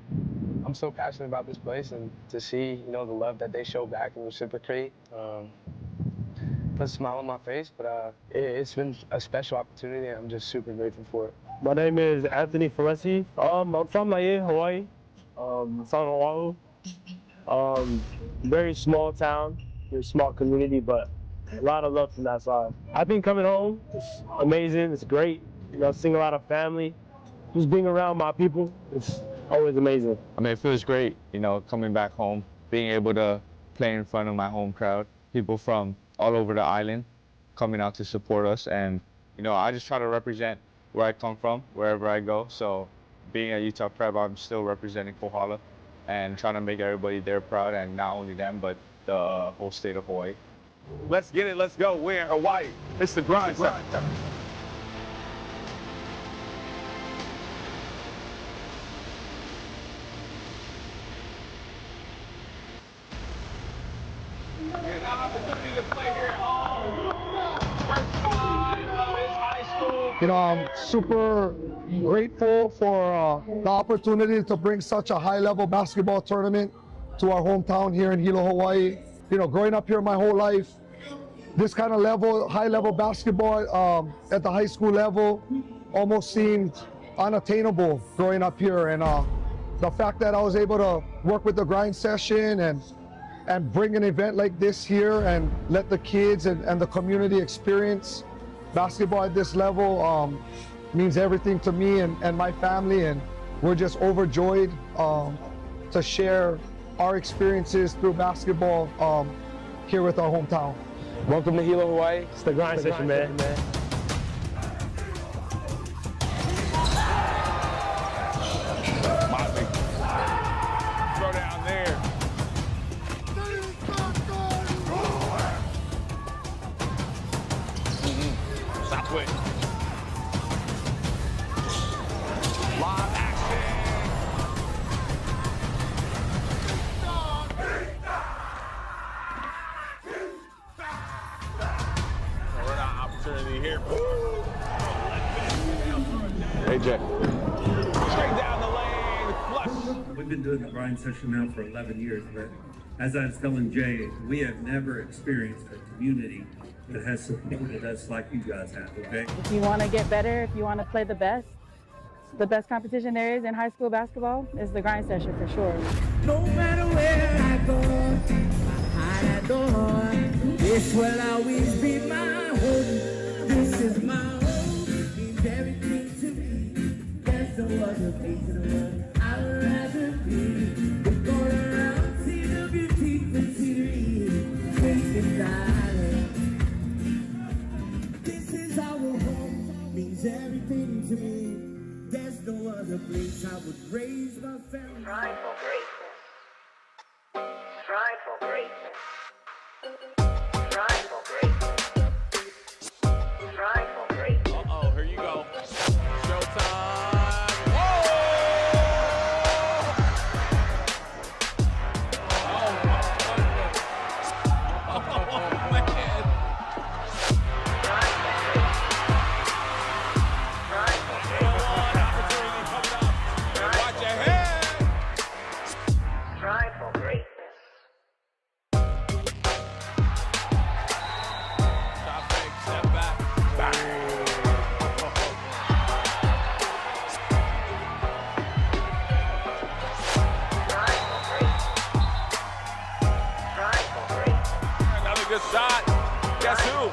I'm so passionate about this place, and to see, you know, the love that they show back and reciprocate, put a smile on my face. But it's been a special opportunity, and I'm just super grateful for it. My name is Anthony Falesi. I'm from Laie, Hawaii. From Oahu. Very small town, very small community, but a lot of love from that side. I've been coming home. It's amazing. It's great. You know, seeing a lot of family. Just being around my people. It's always amazing. I mean, it feels great, you know, coming back home, being able to play in front of my home crowd, people from all over the island coming out to support us. And, you know, I just try to represent where I come from, wherever I go. So being at Utah Prep, I'm still representing Kohala and trying to make everybody there proud, and not only them, but the whole state of Hawaii. Let's get it. Let's go. We're in Hawaii. It's the Grind Session. An opportunity to play here at home. First time of his high school. You know, I'm super grateful for the opportunity to bring such a high-level basketball tournament to our hometown here in Hilo, Hawaii. You know, growing up here my whole life, this kind of level, high-level basketball at the high school level almost seemed unattainable growing up here. And the fact that I was able to work with the Grind Session and bring an event like this here and let the kids and the community experience basketball at this level means everything to me and my family, and we're just overjoyed to share our experiences through basketball here with our hometown. Welcome to Hilo, Hawaii. It's the Grind Session, man. Throw down there. Stop quick. Live action. Run out opportunity here. AJ. Straight down the lane. Flush. We've been doing the Grind Session now for 11 years, but as I was telling Jay, we have never experienced a community that has supported us like you guys have, okay? If you want to get better, if you want to play the best competition there is in high school basketball is the Grind Session for sure. No matter where I go, I adore. This will always be my home. This is my home. Means everything. place in the world I'd rather be. Look all around, see the beautiful scenery. Take it silent. This is our home, means everything to me. There's no other place I would raise my family. Strive for greatness. Strive for greatness. Strive for greatness. Strive for greatness. Uh-oh, here you go. Showtime. Good shot. Guess who?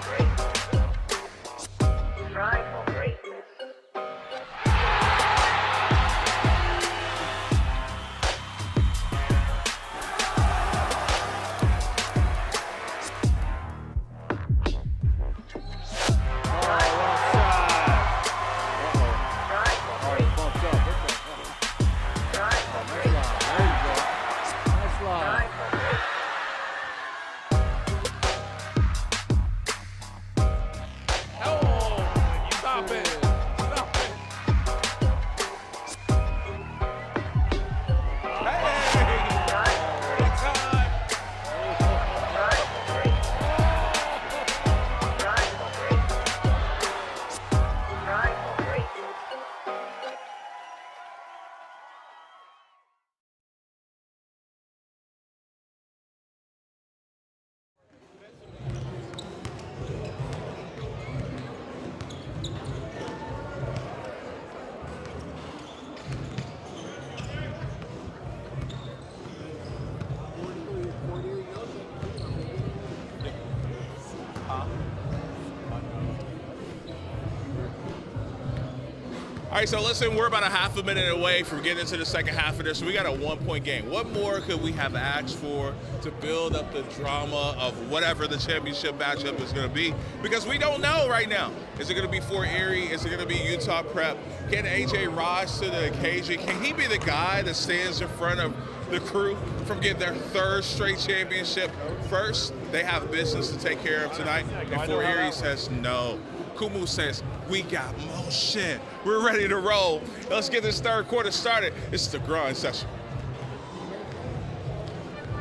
All right, so listen, we're about a half a minute away from getting into the second half of this. We got a 1-point game. What more could we have asked for to build up the drama of whatever the championship matchup is going to be? Because we don't know right now. Is it going to be Fort Erie? Is it going to be Utah Prep? Can A.J. rise to the occasion? Can he be the guy that stands in front of the crew from getting their third straight championship first? They have business to take care of tonight, and Fort Erie says no. Kumu says, we got motion. We're ready to roll. Let's get this third quarter started. It's the grind session.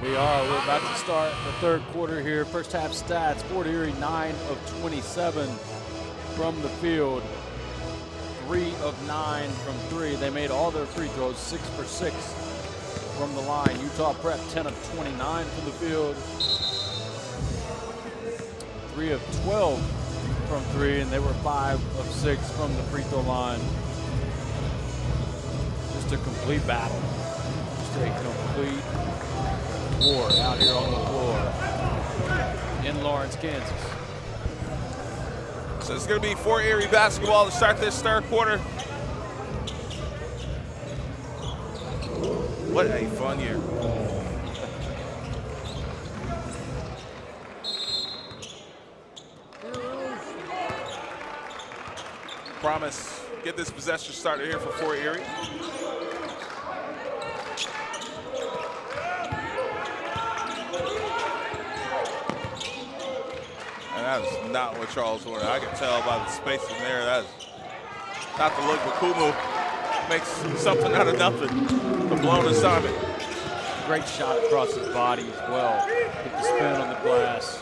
We are. We're about to start the third quarter here. First half stats, Fort Erie 9 of 27 from the field. 3 of 9 from 3. They made all their free throws, 6 for 6 from the line. Utah Prep 10 of 29 from the field. 3 of 12 from 3, and they were 5 of 6 from the free throw line. Just a complete battle. Just a complete war out here on the floor in Lawrence, Kansas. So it's going to be Fort Erie basketball to start this third quarter. What a fun year. Promise, get this possession started here for Fort Erie. And that is not what Charles wanted. I can tell by the spacing there. That is not the look, but Kumu makes something out of nothing. A blown assignment. Great shot across his body as well. With the spin on the glass.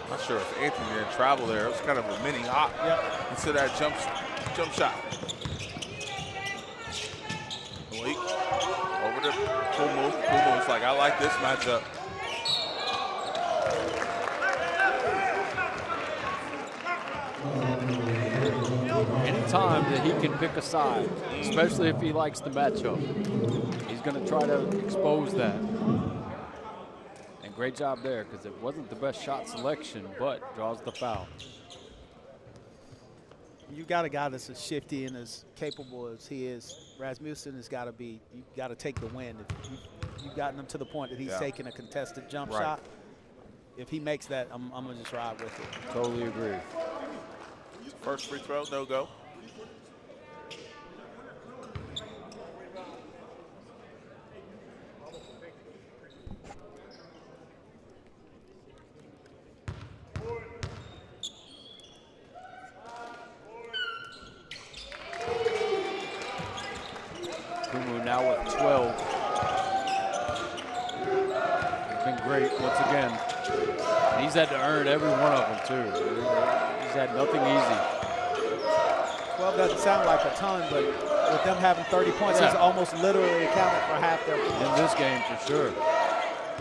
Not sure if Anthony didn't travel there. It was kind of a mini hop into that jump shot. Malik over to Kumu. Kumu's like, I like this matchup. Anytime that he can pick a side, especially if he likes the matchup, he's going to try to expose that. And great job there, because it wasn't the best shot selection, but draws the foul. You got a guy that's as shifty and as capable as he is. Rasmussen has got to be. You got to take the win. If you've gotten him to the point that he's taking a contested jump shot. If he makes that, I'm gonna just ride with it. Totally agree. First free throw, no go. Kumu now with 12. He's been great once again. And he's had to earn every one of them too. He's had nothing easy. 12 doesn't sound like a ton, but with them having 30 points, he's almost literally accounted for half their points. In this game, for sure.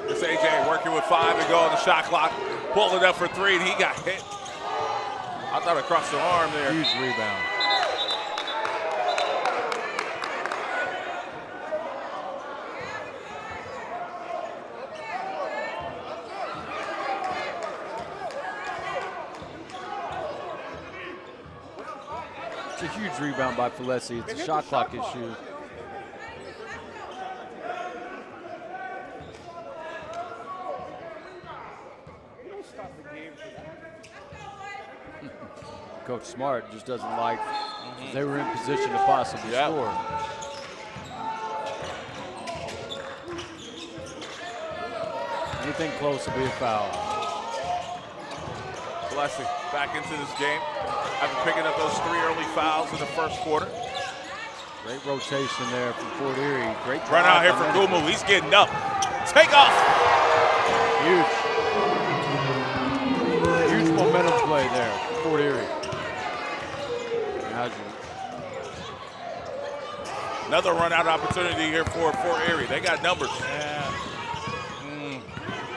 It's AJ working with 5 to go on the shot clock. Pulled it up for 3, and he got hit. I thought across the arm there. Huge rebound. It's a huge rebound by Pelesi. It's a shot clock issue. Coach Smart just doesn't like they were in position to possibly score. Anything close will be a foul. Blessing back into this game after picking up those 3 early fouls in the first quarter. Great rotation there from Fort Erie. Great run out here for Kumu. He's getting up. Take off. Huge momentum play there for Fort Erie. Another run out opportunity here for Fort Erie. They got numbers.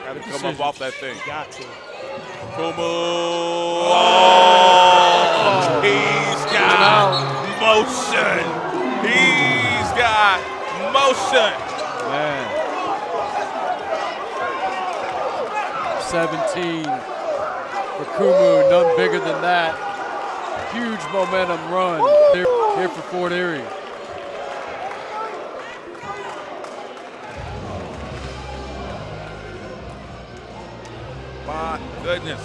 Got to come up off that thing. Got to. Kumu. He's got motion. He's got motion. Man. 17 for Kumu, none bigger than that. Huge momentum run here for Fort Erie. My goodness.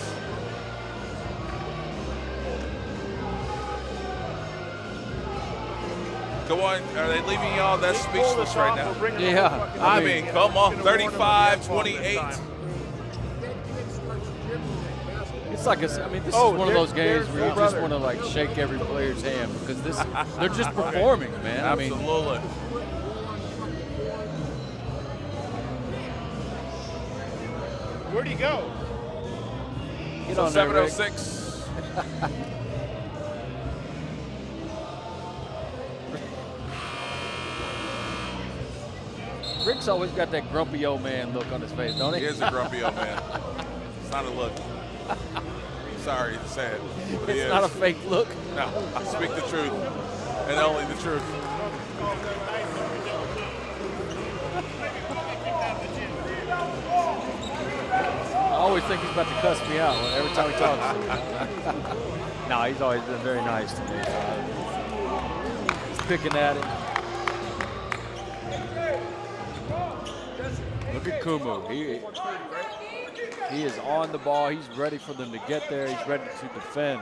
Go on, are they leaving y'all that speechless right now? Yeah. I mean, come on, 35-28. It's like this is one of those games where you just want to like shake every player's hand because they're just performing, man. Absolutely. Where'd he go? You So don't know, 7:06. Rick's always got that grumpy old man look on his face, don't he? He is a grumpy old man. It's not a look. Sorry to say it. But It's not a fake look. No, I speak the truth and only the truth. I always think he's about to cuss me out every time he talks to me. No, he's always been very nice to me. He's picking at it. Look at Kumu. He is on the ball. He's ready for them to get there. He's ready to defend.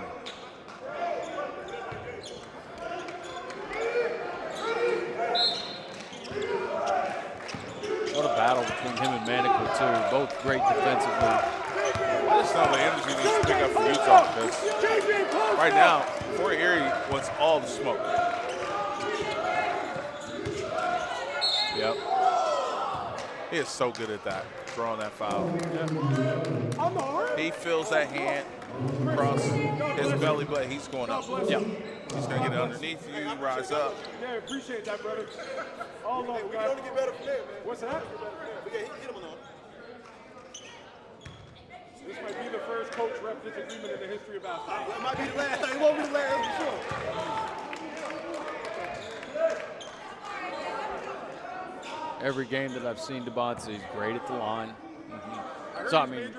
What a battle between him and Manicoe, too. Both great defensively. I just know the energy needs to pick up for Utah because right now, Fort Erie wants all the smoke. Yep. He is so good at that, throwing that foul. He feels that hand across his belly button. He's going up. Yeah. He's going to get it underneath you, rise up. Yeah, appreciate that, brother. All love, we can only get better from there, man. What's that? We can hit him on. This might be the first coach-rep disagreement in the history of basketball. It might be the last. It won't be the last, for sure. Every game that I've seen Devontae, he's great at the line. So, I mean,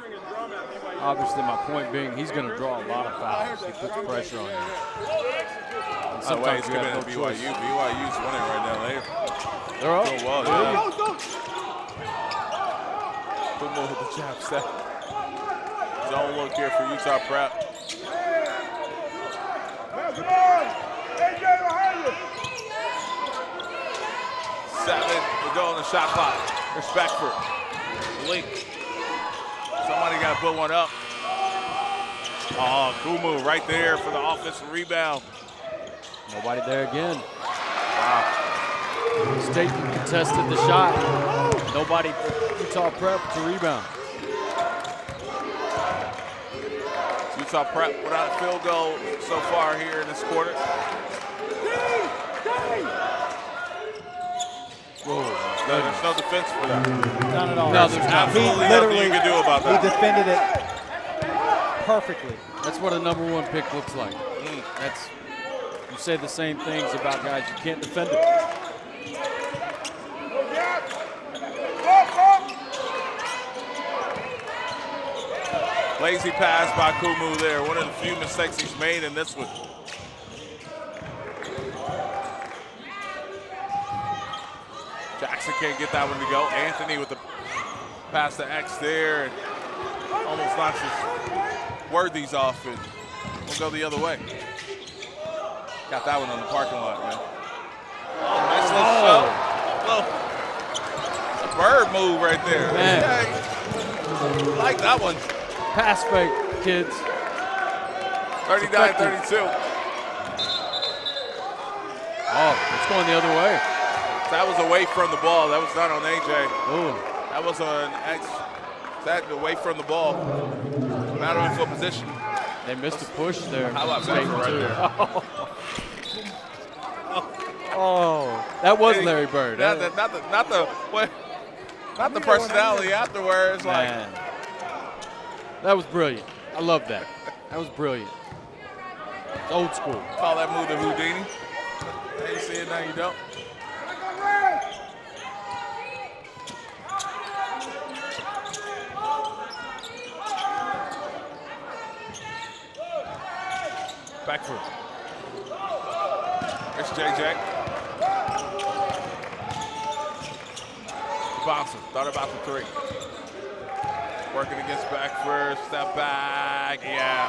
obviously my point being he's going to draw a lot of fouls. He puts pressure on you. And By the way, it's you have committed no to choice. BYU. BYU's winning right now. They're up. Doing well. Yeah. Good move with the jab step. Zone look here for Utah Prep. Seven to go on the shot clock. There's Beckford. Link. Somebody got to put one up. Oh, Kumu right there for the offensive rebound. Nobody there again. Wow. Staten contested the shot. Nobody for Utah Prep to rebound. Utah Prep without a field goal so far here in this quarter. Whoa, there's no defense for that. None at all. No, there's absolutely nothing you can do about that. He defended it perfectly. That's what a #1 pick looks like. That's, you say the same things about guys you can't defend it. Lazy pass by Kumu there. One of the few mistakes he's made in this one. Jackson can't get that one to go. Anthony with the pass to X there. And almost knocks his Worthies off and we'll go the other way. Got that one on the parking lot, man. Oh, nice little shot. Bird move right there. Man. Okay. Like that one. Pass fake, kids. 39-32. Oh, it's going the other way. That was away from the ball. That was not on AJ. Ooh. That was on X. That away from the ball. Matter of foot position. They missed a push there. How about that right there? Oh, that was Larry Bird. Not the personality afterwards. Man. That was brilliant. I love that. That was brilliant. It's old school. Call that move the Houdini. Now you see it, now you don't. Beckford. It's JJ. Bouncer. Thought about the three. Working against Beckford. Step back. Yeah.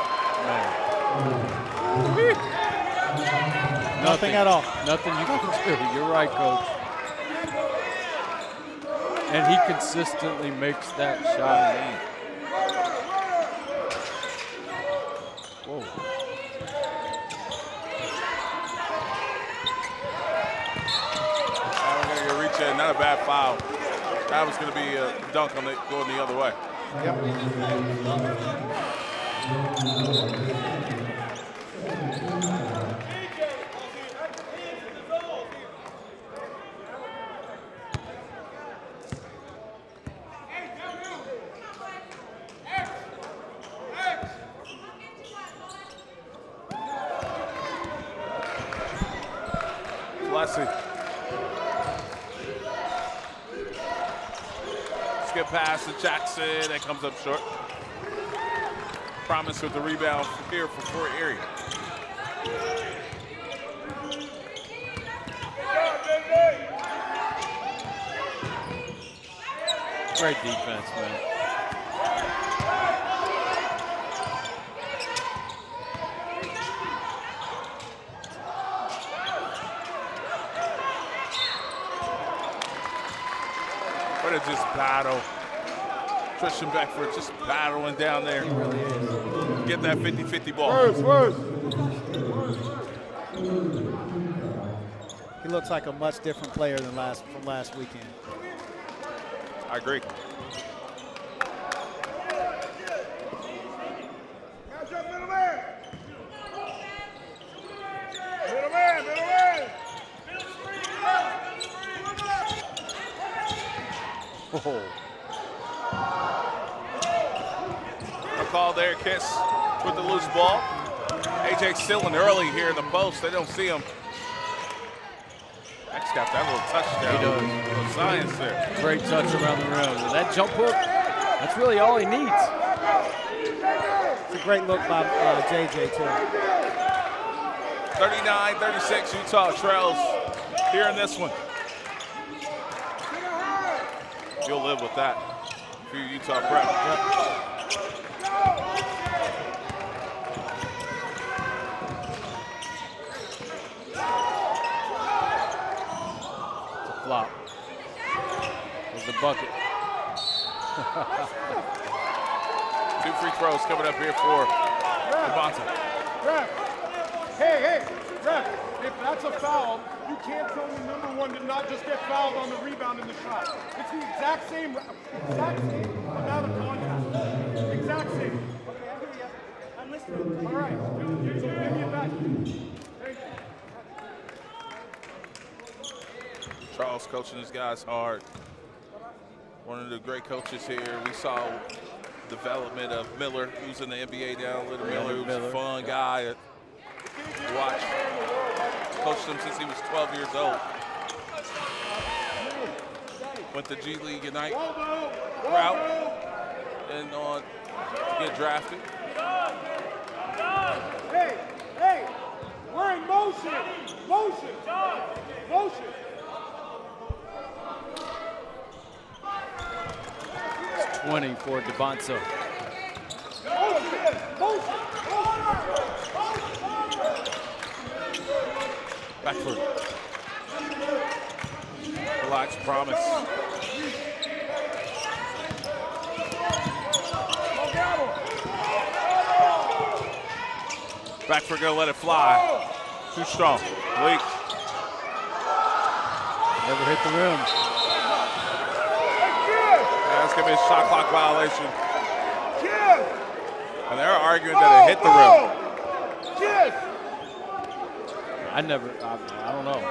Nothing at all. Nothing you can do. You're right, Coach. And he consistently makes that shot. Whoa. Now we're going to reach in. Not a bad foul. That was going to be a dunk on it going the other way. Yep. Leslie. Skip pass to Jackson. That comes up short. Promise with the rebound here for Fort Erie. Great defense, man. What a just battle. Christian Beckford just battling down there. He really is. Get that 50-50 ball. First. He looks like a much different player than from last weekend. I agree. Catch up, middle man. Middle man. Oh. A call there, Kiss with the loose ball. AJ Stillen early here in the post. They don't see him. X got that little touchdown. He does. Little science there. Great touch around the rim. That jump hook, That's really all he needs. It's a great look by JJ, too. 39-36, Utah trails here in this one. You'll live with that for your Utah Prep. Yep. It's a flop. There's the bucket. 2 free throws coming up here for Devonta. Ref. Hey, ref. If that's a foul, you can't tell me number 1 did not just get fouled on the rebound in the shot. It's the exact same amount of contact. Exact same. Okay, I hear you. I'm listening. All right. Give me it back. Thank you. Charles coaching his guys hard. One of the great coaches here. We saw development of Miller, who's in the NBA now. Little Miller, who's a fun guy to watch. Coached him since he was 12 years old. Went to G League Ignite route and on get drafted. Hey, we're in motion. Motion. 20 for Devonta. Backford. Relax, promise. Backford gonna let it fly. Too strong. Weak. Never hit the rim. That's gonna be a shot clock violation. And they're arguing that it hit the rim. I don't know.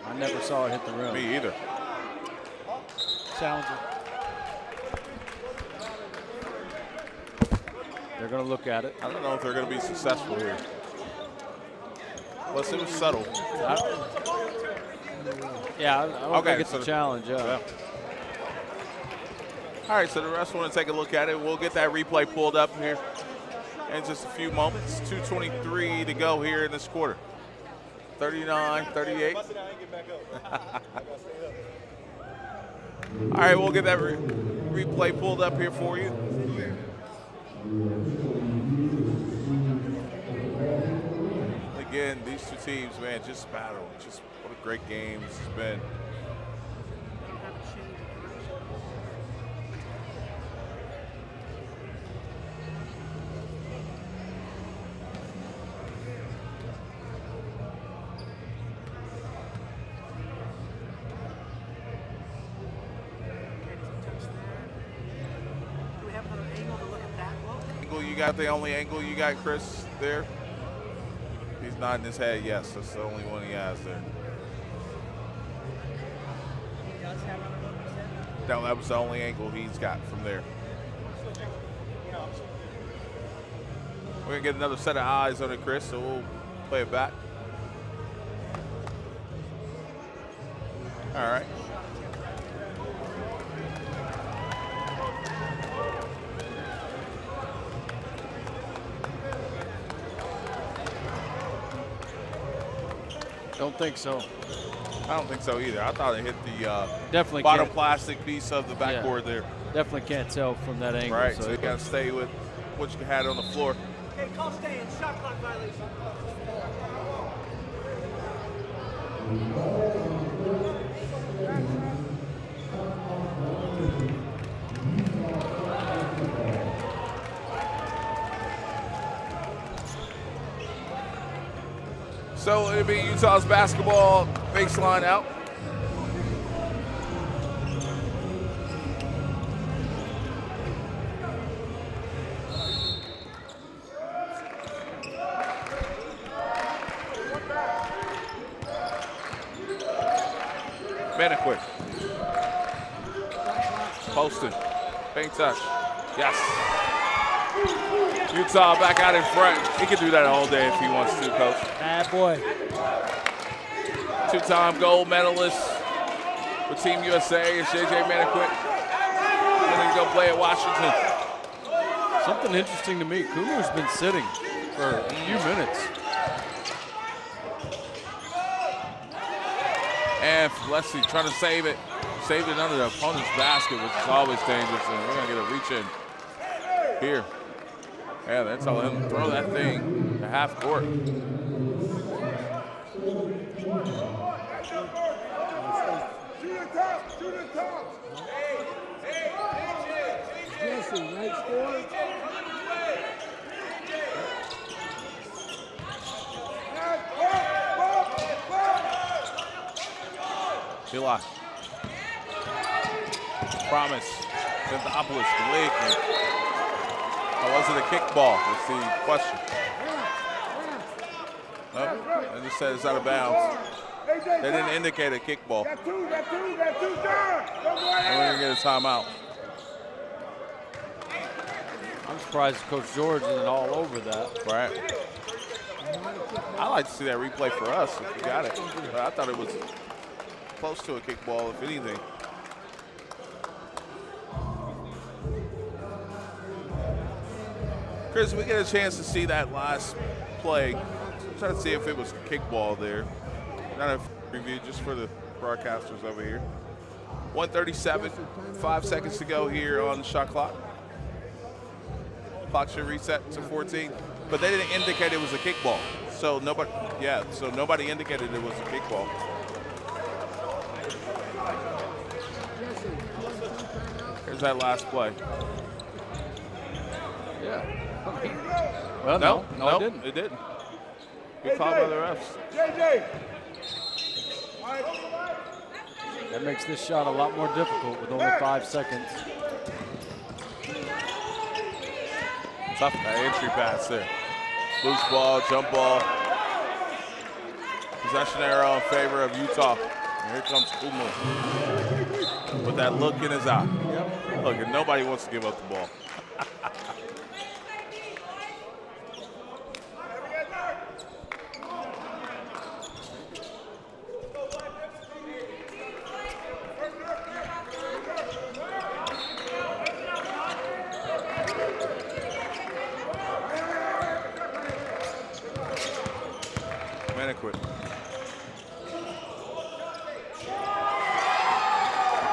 I never saw it hit the rim. Me either. Challenger. They're going to look at it. I don't know if they're going to be successful here. Plus, it was subtle. I don't think it's a challenge. Yeah. All right, so the rest want to take a look at it. We'll get that replay pulled up here in just a few moments. 2:23 to go here in this quarter. 39-38. All right, we'll get that replay pulled up here for you. Again, these two teams, man, just battle. Just what a great game this has been. You got the only angle you got, Chris, there? He's nodding his head, yes. That's the only one he has there. No, that was the only angle he's got from there. We're going to get another set of eyes on it, Chris, so we'll play it back. All right. Don't think so. I don't think so either. I thought it hit the definitely bottom plastic piece of the backboard there. Definitely can't tell from that angle. Right, so you got to stay with what you had on the floor. Okay, call stay in. Shot clock violation. So it'll be Utah's basketball baseline out. Benequit. Poston. Paint touch. Yes. Utah back out in front. He can do that all day if he wants to, Coach. Bad boy. Two-time gold medalist for Team USA is JJ Benequit. go play at Washington. Something interesting to me, Kumu's been sitting for a few minutes. And Leslie trying to save it. Saved it under the opponent's basket, which is always dangerous. And we're going to get a reach in here. Yeah, that's all him. Throw that thing to half court. Jesse, right score. Chila. Promise. Santopoulos, Blake. Was it a kickball? That's the question. Nope. They just said it's out of bounds. They didn't indicate a kickball. And we're going to get a timeout. I'm surprised Coach George isn't all over that. Right. I like to see that replay for us if we got it. But I thought it was close to a kickball, if anything. Chris, we get a chance to see that last play. I'm trying to see if it was a kickball there. Not a review, just for the broadcasters over here. 1:37, 5 seconds to go here on the shot clock. Clock should reset to 14, but they didn't indicate it was a kickball. So nobody indicated it was a kickball. Here's that last play. Yeah. Well, no, it didn't. It didn't. Good call by the refs. That makes this shot a lot more difficult with only 5 seconds. Tough entry pass there. Loose ball, jump ball. Possession arrow in favor of Utah. And here comes Kumu with that look in his eye. Yep. Look, and nobody wants to give up the ball.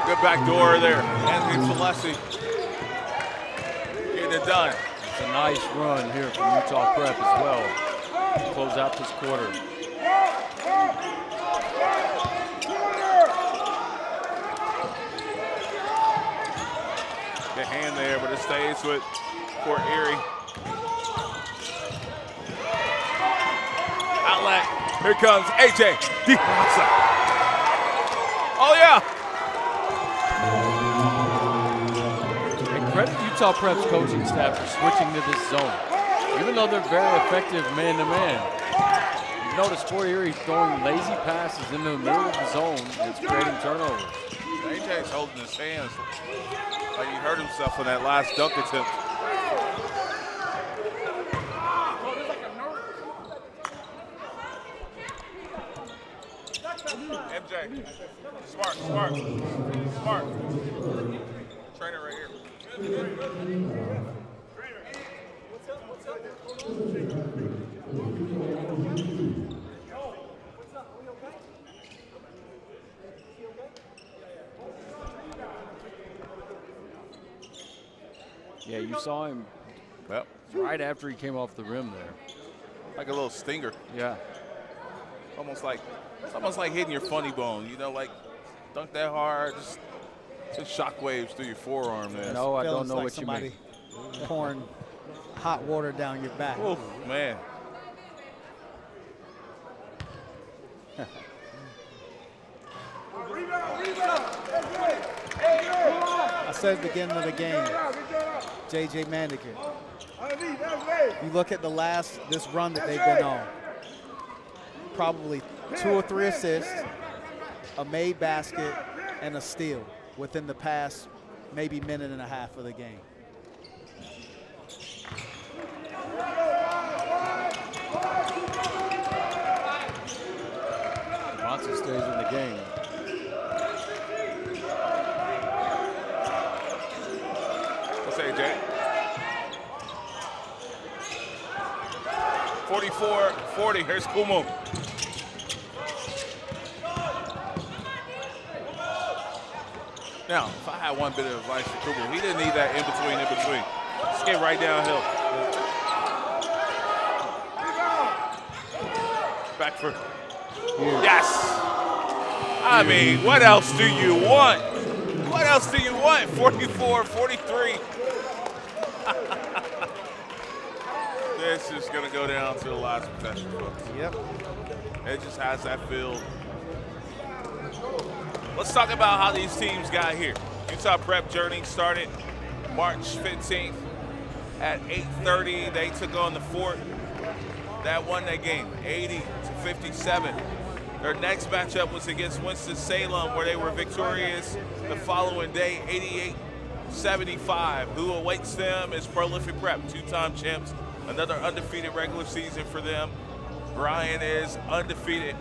Good back door there. Anthony Celeste getting it done. It's a nice run here from Utah Prep as well to close out this quarter. The hand there, but it stays with Fort Erie. Outlet. Here comes AJ DiPasa. Oh, yeah. And credit Utah Prep's coaching staff for switching to this zone. Even though they're very effective man-to-man, you notice Fort Erie throwing lazy passes into the middle of the zone and it's creating turnovers. AJ's holding his hands like he hurt himself on that last dunk attempt. MJ, smart. Trainer right here. Yeah, you saw him right after he came off the rim there. Like a little stinger. Yeah. It's almost like hitting your funny bone, you know, like dunk that hard, just shock waves through your forearm there. No, I don't know like what you mean. Pouring hot water down your back. Oh, man. I said at the beginning of the game, J.J. Mandikin. You look at this run that they've been on, probably 2 or 3 assists, a made basket, and a steal within the past maybe minute and a half of the game. Johnson stays in the game. Pass, AJ. 44-40. Here's Kumu. Now, if I had one bit of advice for Kumu, he didn't need that in between. Just get right downhill. Beckford. Yes. I mean, what else do you want? What else do you want? 44-43. This is going to go down to the last possession, folks. Yep. It just has that feel. Let's talk about how these teams got here. Utah Prep journey started March 15th at 8:30. They took on the Fort. That won that game, 80-57. Their next matchup was against Winston-Salem, where they were victorious the following day, 88-75. Who awaits them is Prolific Prep, two-time champs. Another undefeated regular season for them. Brian is undefeated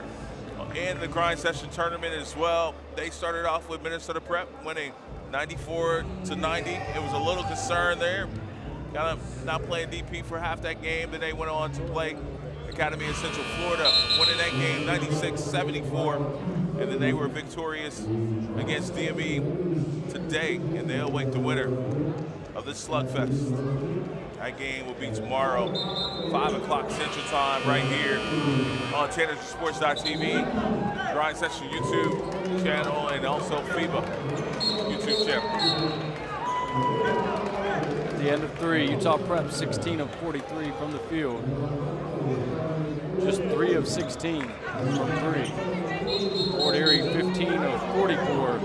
in the grind session tournament as well. They started off with Minnesota Prep winning 94-90. It was a little concern there. Kind of not playing DP for half that game. Then they went on to play Academy of Central Florida, winning that game 96-74. And then they were victorious against DME today, and they'll await the winner of this slugfest. That game will be tomorrow, 5 o'clock Central Time, right here on TannerSports.tv, Grind Session YouTube channel, and also FIBA YouTube channel. At the end of 3, Utah Prep 16 of 43 from the field. Just 3 of 16 from 3. Fort Erie 15 of 44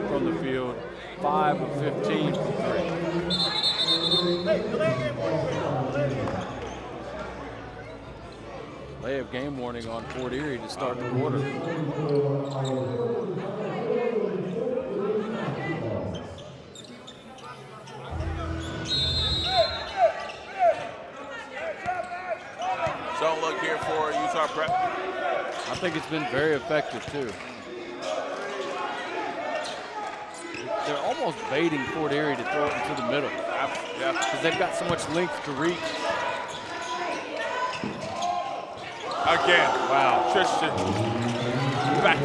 from the field, 5 of 15 from 3. They have game warning on Fort Erie to start the quarter. Don't look here for Utah Prep. I think it's been very effective too. They're almost baiting Fort Erie to throw it into the middle. Yeah. Because they've got so much length to reach. Again. Wow. Tristan. Back.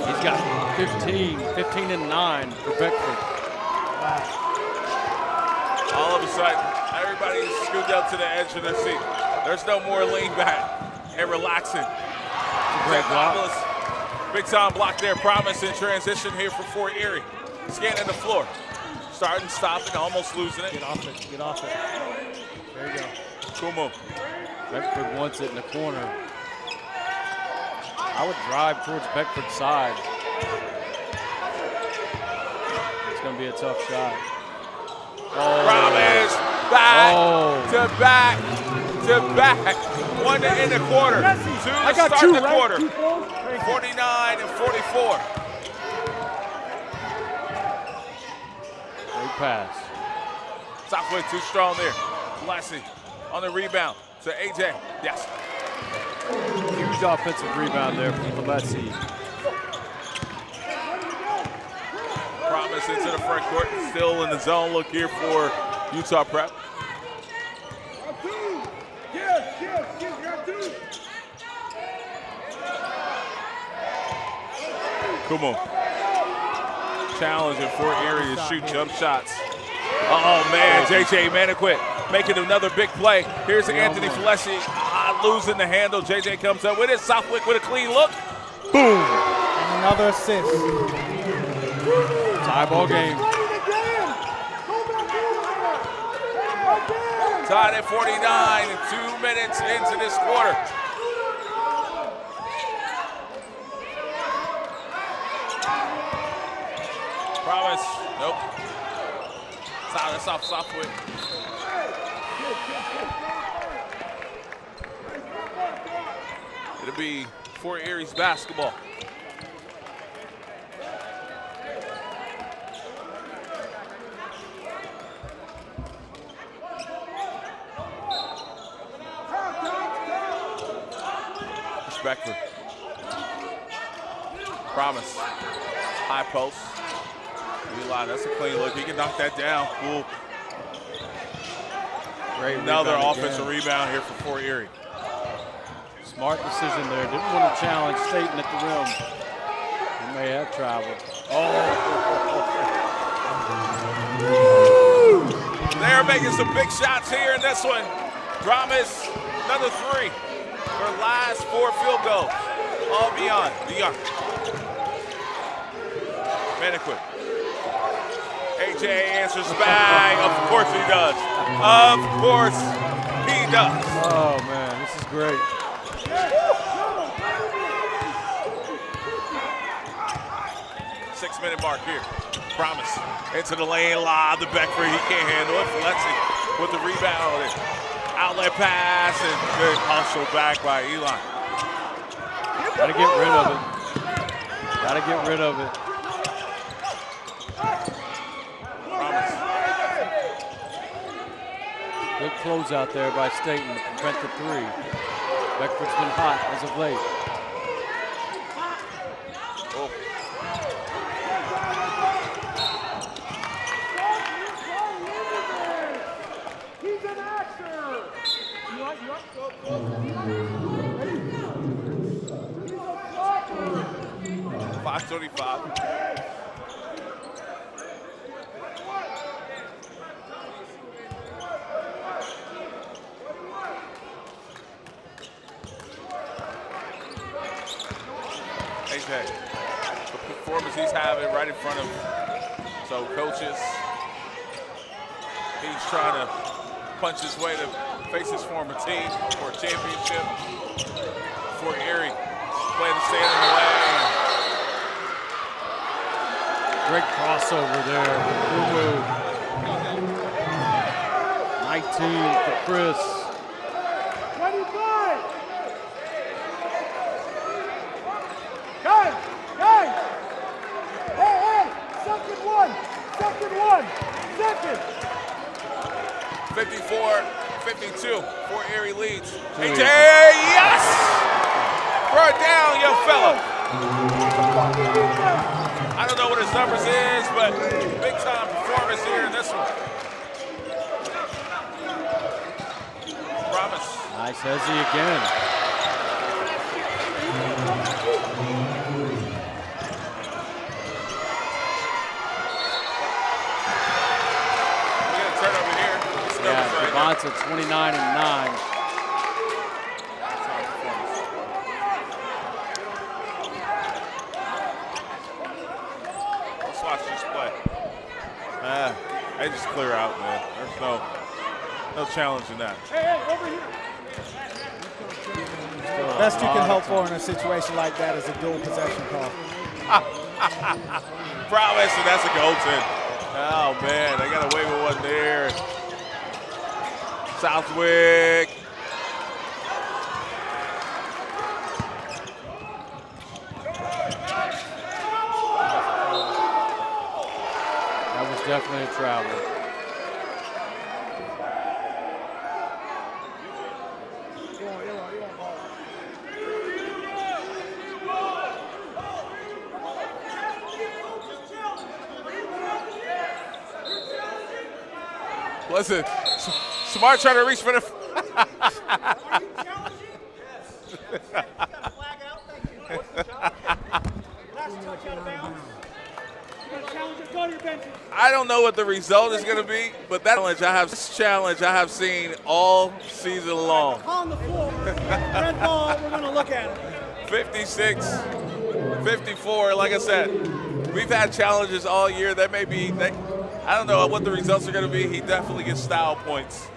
He's got 15 and 9 for Beckford. All of a sudden, everybody's scooped up to the edge of their seat. There's no more lean back and relaxing. Great block. Big time block there. Promise in transition here for Fort Erie. Scanning the floor. Starting, stopping, almost losing it. Get off it. Get off it. There you go. Kumu. Beckford wants it in the corner. I would drive towards Beckford's side. It's going to be a tough shot. Oh. Promise. Back to back to back. 1 to end the quarter. 2 to start the quarter. 49 and 44. Great pass. Southwood too strong there. Lassie on the rebound to AJ. Yes. Huge offensive rebound there from Lassie. Promise into the front court. Still in the zone. Look here for Utah Prep. Kumu. Challenging Fort Erie to shoot jump shots. Oh man, JJ Maniquit making another big play. Here's Anthony Fleshi losing the handle. JJ comes up with it. Southwick with a clean look. Boom. And another assist. Tie ball game. Tied at 49 and 2 minutes into this quarter. Promise. Nope. That's off Southwood. It'll be Fort Erie's basketball. Beckford. Promise. High post. That's a clean look. He can knock that down. Cool. Great Another rebound offensive again. rebound here for Fort Erie. Smart decision there. Didn't want to challenge Staten at the rim. He may have traveled. They're making some big shots here in this one. Promise, another 3. Their last 4 field goals. All beyond. Maniquit. AJ answers back. Of course he does. Of course he does. Oh, man, this is great. Six-minute mark here. Promise. Into the lane, lob the Beckford. He can't handle it. Flexing with the rebound. Outlet pass and good hustle back by Elon. Gotta get rid of it. Gotta get rid of it. Promise. Good closeout there by Staten to prevent the 3. Beckford's been hot as of late. Oh. He's an actor. 5:35. AJ, the performance he's having right in front of so coaches. He's trying to punch his way to face his former team for a championship. For Erie, playing to stand in the way. Great crossover there. Umu. 19 for Chris. 25. Guys. Hey, second one. 54-52, Fort Erie leads. AJ, yes! Throw it down, young fella. I don't know what his numbers is, but big time performance here in this one. Promise. Nice Hezzy again. Devonta 29 and 9. Let's watch this play. They just clear out, man. There's no challenge in that. Hey, over here. Best you can hope for in a situation like that is a dual possession call. Promise, and that's a goaltend. Oh man, they got away with one there. Southwick. That was definitely a travel. Listen, Smart trying to reach for the. I don't know what the result is going to be, but that challenge I have seen all season long. On the floor, red ball, we're going to look at it. 56, 54, like I said, we've had challenges all year. That may be, I don't know what the results are going to be. He definitely gets style points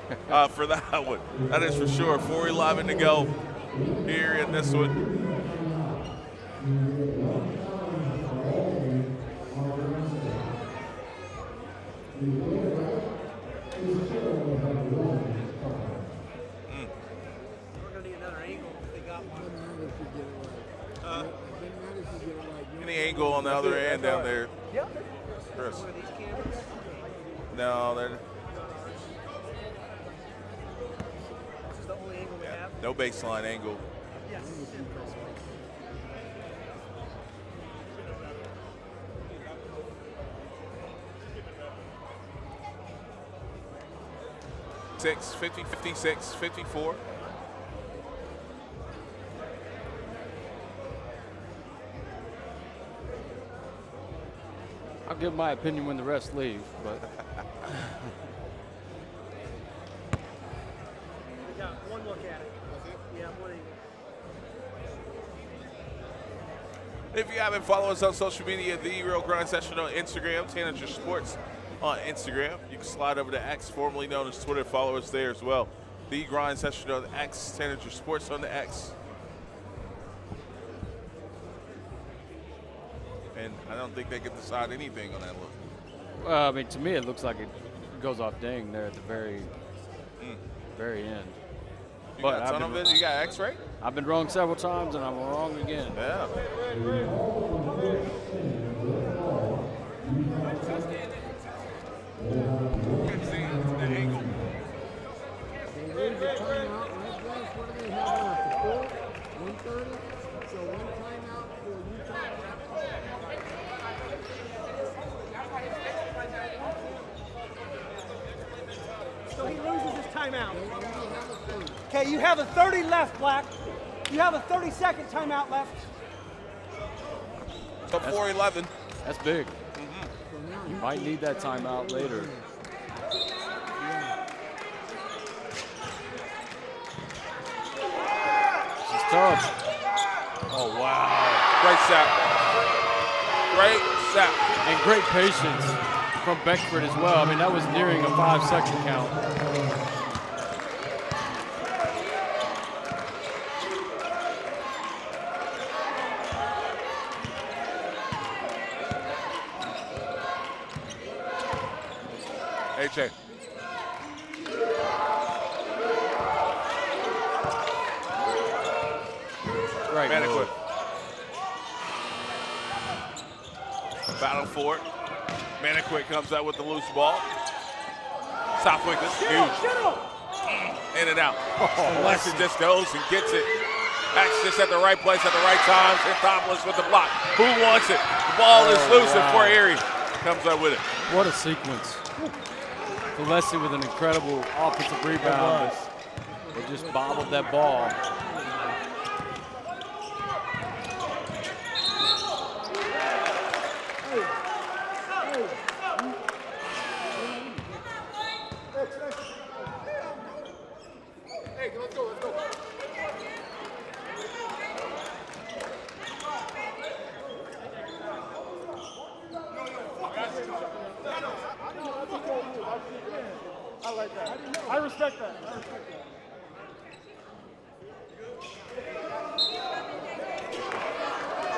for that one. That is for sure. 4:11 to go here in this one. Any angle on the other end down there, Chris? No, they're. No baseline angle. 56, 54. I'll give my opinion when the rest leave, but. We got one look at it. Yeah, one angle. If you haven't followed us on social media, The Real Grind Session on Instagram, Tanager Sports on Instagram. You can slide over to X, formerly known as Twitter. Follow us there as well. The Grind Session on X, Tanager Sports on the X. And I don't think they can decide anything on that look. Well, I mean, to me, it looks like it goes off ding there at the very end. You got a ton of it? You got X-ray? I've been wrong several times, and I'm wrong again. Yeah. So he loses his timeout. Okay, you have a 30 left, Black. You have a 30-second timeout left. So 4-11. That's big. You might need that timeout later. This is tough. Oh, wow. Great set. Great set. And great patience from Beckford as well. I mean, that was nearing a 5-second count. AJ. Right. Maniquit. Battle for it. Maniquit comes out with the loose ball. Southwick, this is huge. In and out. Lesson just goes and gets it. Acts just at the right place at the right time. Antopoulos with the block. Who wants it? The ball is loose and for Erie comes up with it. What a sequence. Leslie with an incredible offensive rebound. They just bobbled that ball. Hey, let's go, let's go. I like that. I respect that.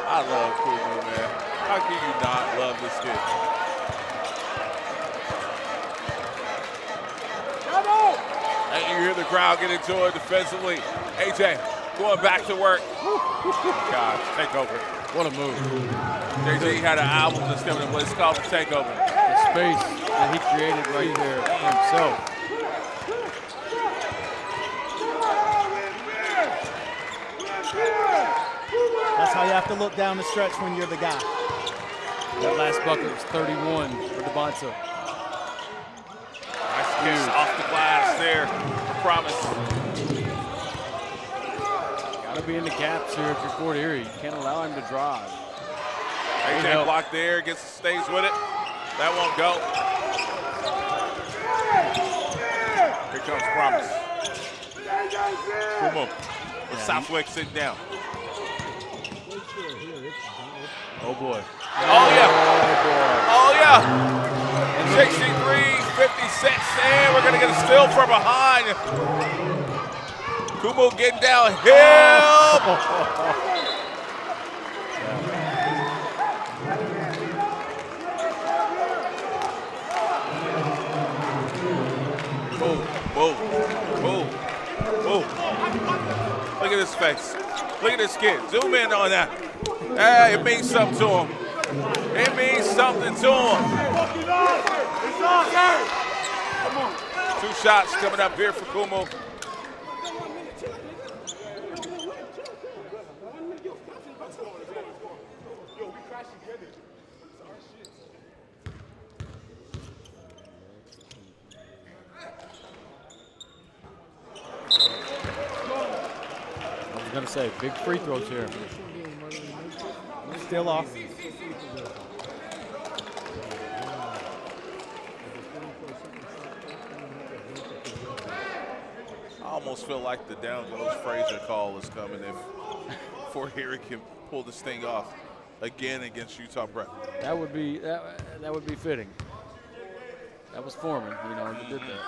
I love Kumu, man. How can you not love this kid? And you hear the crowd get into it defensively. AJ going back to work. Gosh, takeover. What a move. JJ had an album that's coming up. It's called The Takeover. The space that he created right there for himself. That's how you have to look down the stretch when you're the guy. That last bucket was 31 for Devonta. Nice kiss off the glass there. Promise. Got to be in the gaps here if you're Fort Erie. You can't allow him to drive. AJ blocked there, stays with it. That won't go. Here comes Promise. Kumu with Southwick sitting down. Oh boy. Oh yeah. Oh yeah. 63-56, and we're gonna get a steal from behind. Kumu getting downhill. Boom, boom, boom, boom. Look at his face. Look at this kid. Zoom in on that. Hey, it means something to him. It means something to him. Two shots coming up here for Kumu. going to say. Big free throws here. Still off. I almost feel like the down goes Frazier call is coming if Fort Erie can pull this thing off again against Utah Prep. That would be fitting. That was Foreman, you know, who did that.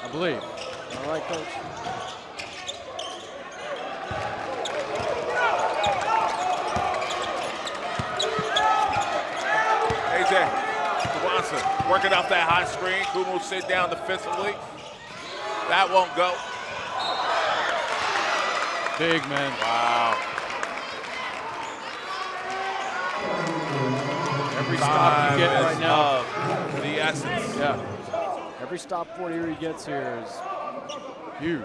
I believe. All right, Coach. AJ Dewanson working off that high screen. Kumu sit down defensively. That won't go. Big man. Wow. Every stop you get right now. The essence. Yeah. Every stop Fort Erie gets here is huge.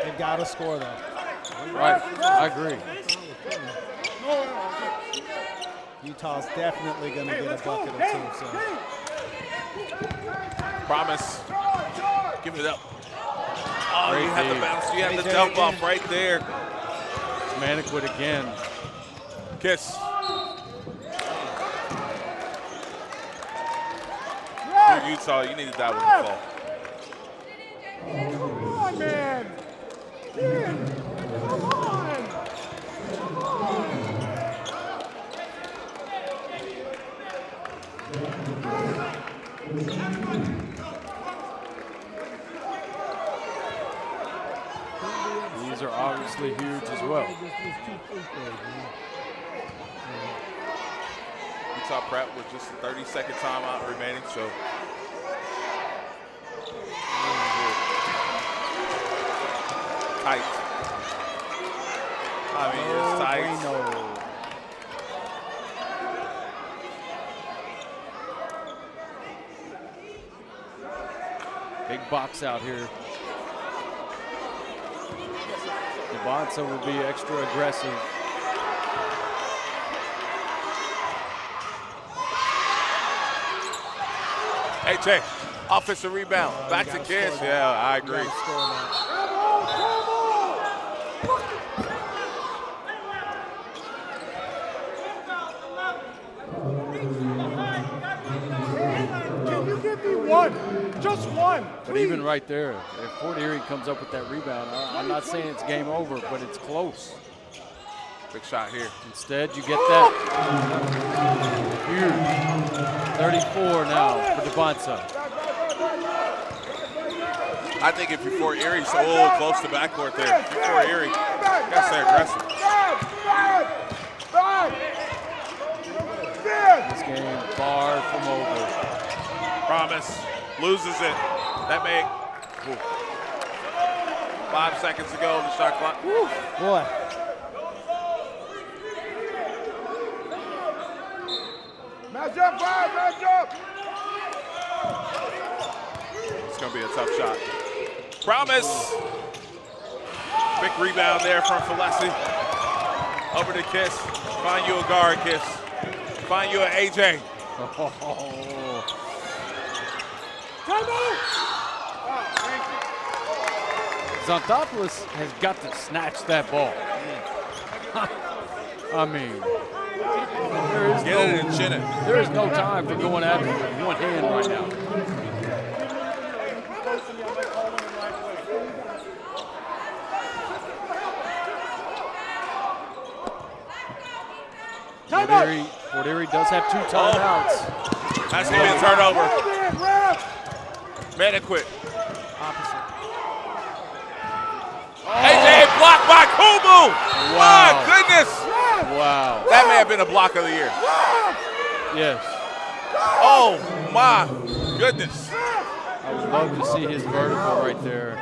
They've got to score, though. Right. I agree. Utah's definitely going to get a bucket or two. So. Promise. Give it up. Oh, Great you had the D. bounce. You had the dump off right there. Maniquit again. Kiss. Dude, Utah, you needed that one to fall. Come on, man. Come These are obviously huge as well. Utah Prep with just a 30-second timeout remaining, so. Tight. I mean, it's tight. Big box out here. Devonta will be extra aggressive. AJ, offensive rebound. Back to Kiss. Yeah, I agree. Can you give me one? Just one, But even right there, if Fort Erie comes up with that rebound, I'm not saying it's game over, but it's close. Big shot here. Instead, you get that. Huge. 34 now for Devonta. I think if you're Fort Erie, so close to backcourt there. If you're Fort Erie, you gotta stay aggressive. This game far from over. Promise. Loses it. That may. 5 seconds to go on the shot clock. Boy. Match up, five, match up. It's going to be a tough shot. Promise. Big rebound there from Falesi. Over to Kiss. Find you a guard, Kiss. Find you an AJ. Zontopoulos has got to snatch that ball. I mean, there is no time for going after it with one hand right now. Fort Erie does have 2 timeouts. That's going to be a turnover. Maniquit. Opposite. AJ blocked by Kumu. Wow. My goodness. Wow. That may have been a block of the year. Yes. Oh, my goodness. I would love to see his vertical right there.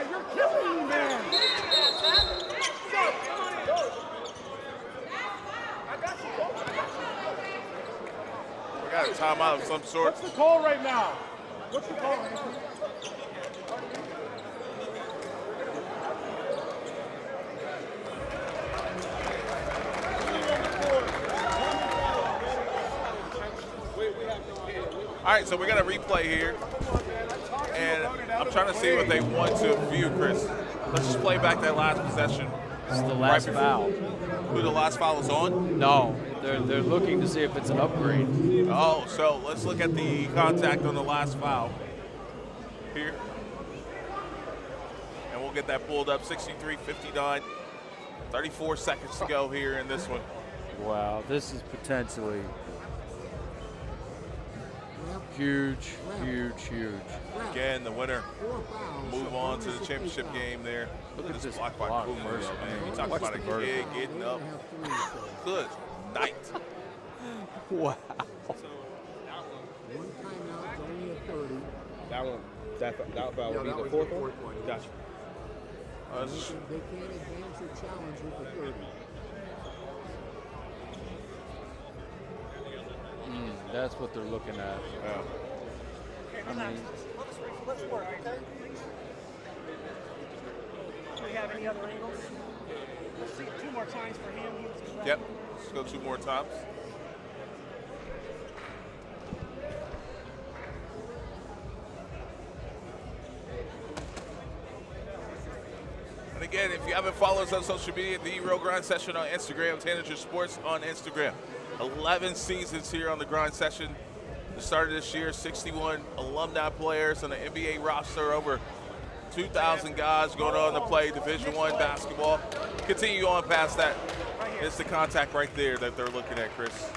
You're killing me, man. We got a timeout of some sort. What's the call right now? What's the call? All All right, so we got a replay here, and I'm trying to see what they want to view, Chris. Let's just play back that last possession. This is the last foul. Who the last foul is on? No, they're looking to see if it's an upgrade. Oh, so let's look at the contact on the last foul here. And we'll get that pulled up, 63-59. 34 seconds to go here in this one. Wow, this is potentially huge, huge, huge. Again, the winner move on to the championship game there. Look at this block by Boomers, man. You talk about a kid getting up. Good night. Wow. One timeout, only a 30. That foul would be the fourth one? Gotcha. They can't advance or challenge with the 30. That's what they're looking at. Okay, relax. Let's work, okay? Do we have any other angles? Let's see 2 more times for him. Yep, let's go 2 more times. And again, if you haven't followed us on social media, the Real Grind Session on Instagram, Tanager Sports on Instagram. 11 seasons here on the Grind Session. The start of this year, 61 alumni players on the NBA roster, over 2,000 guys going on to play Division I basketball. Continue on past that. It's the contact right there that they're looking at, Chris.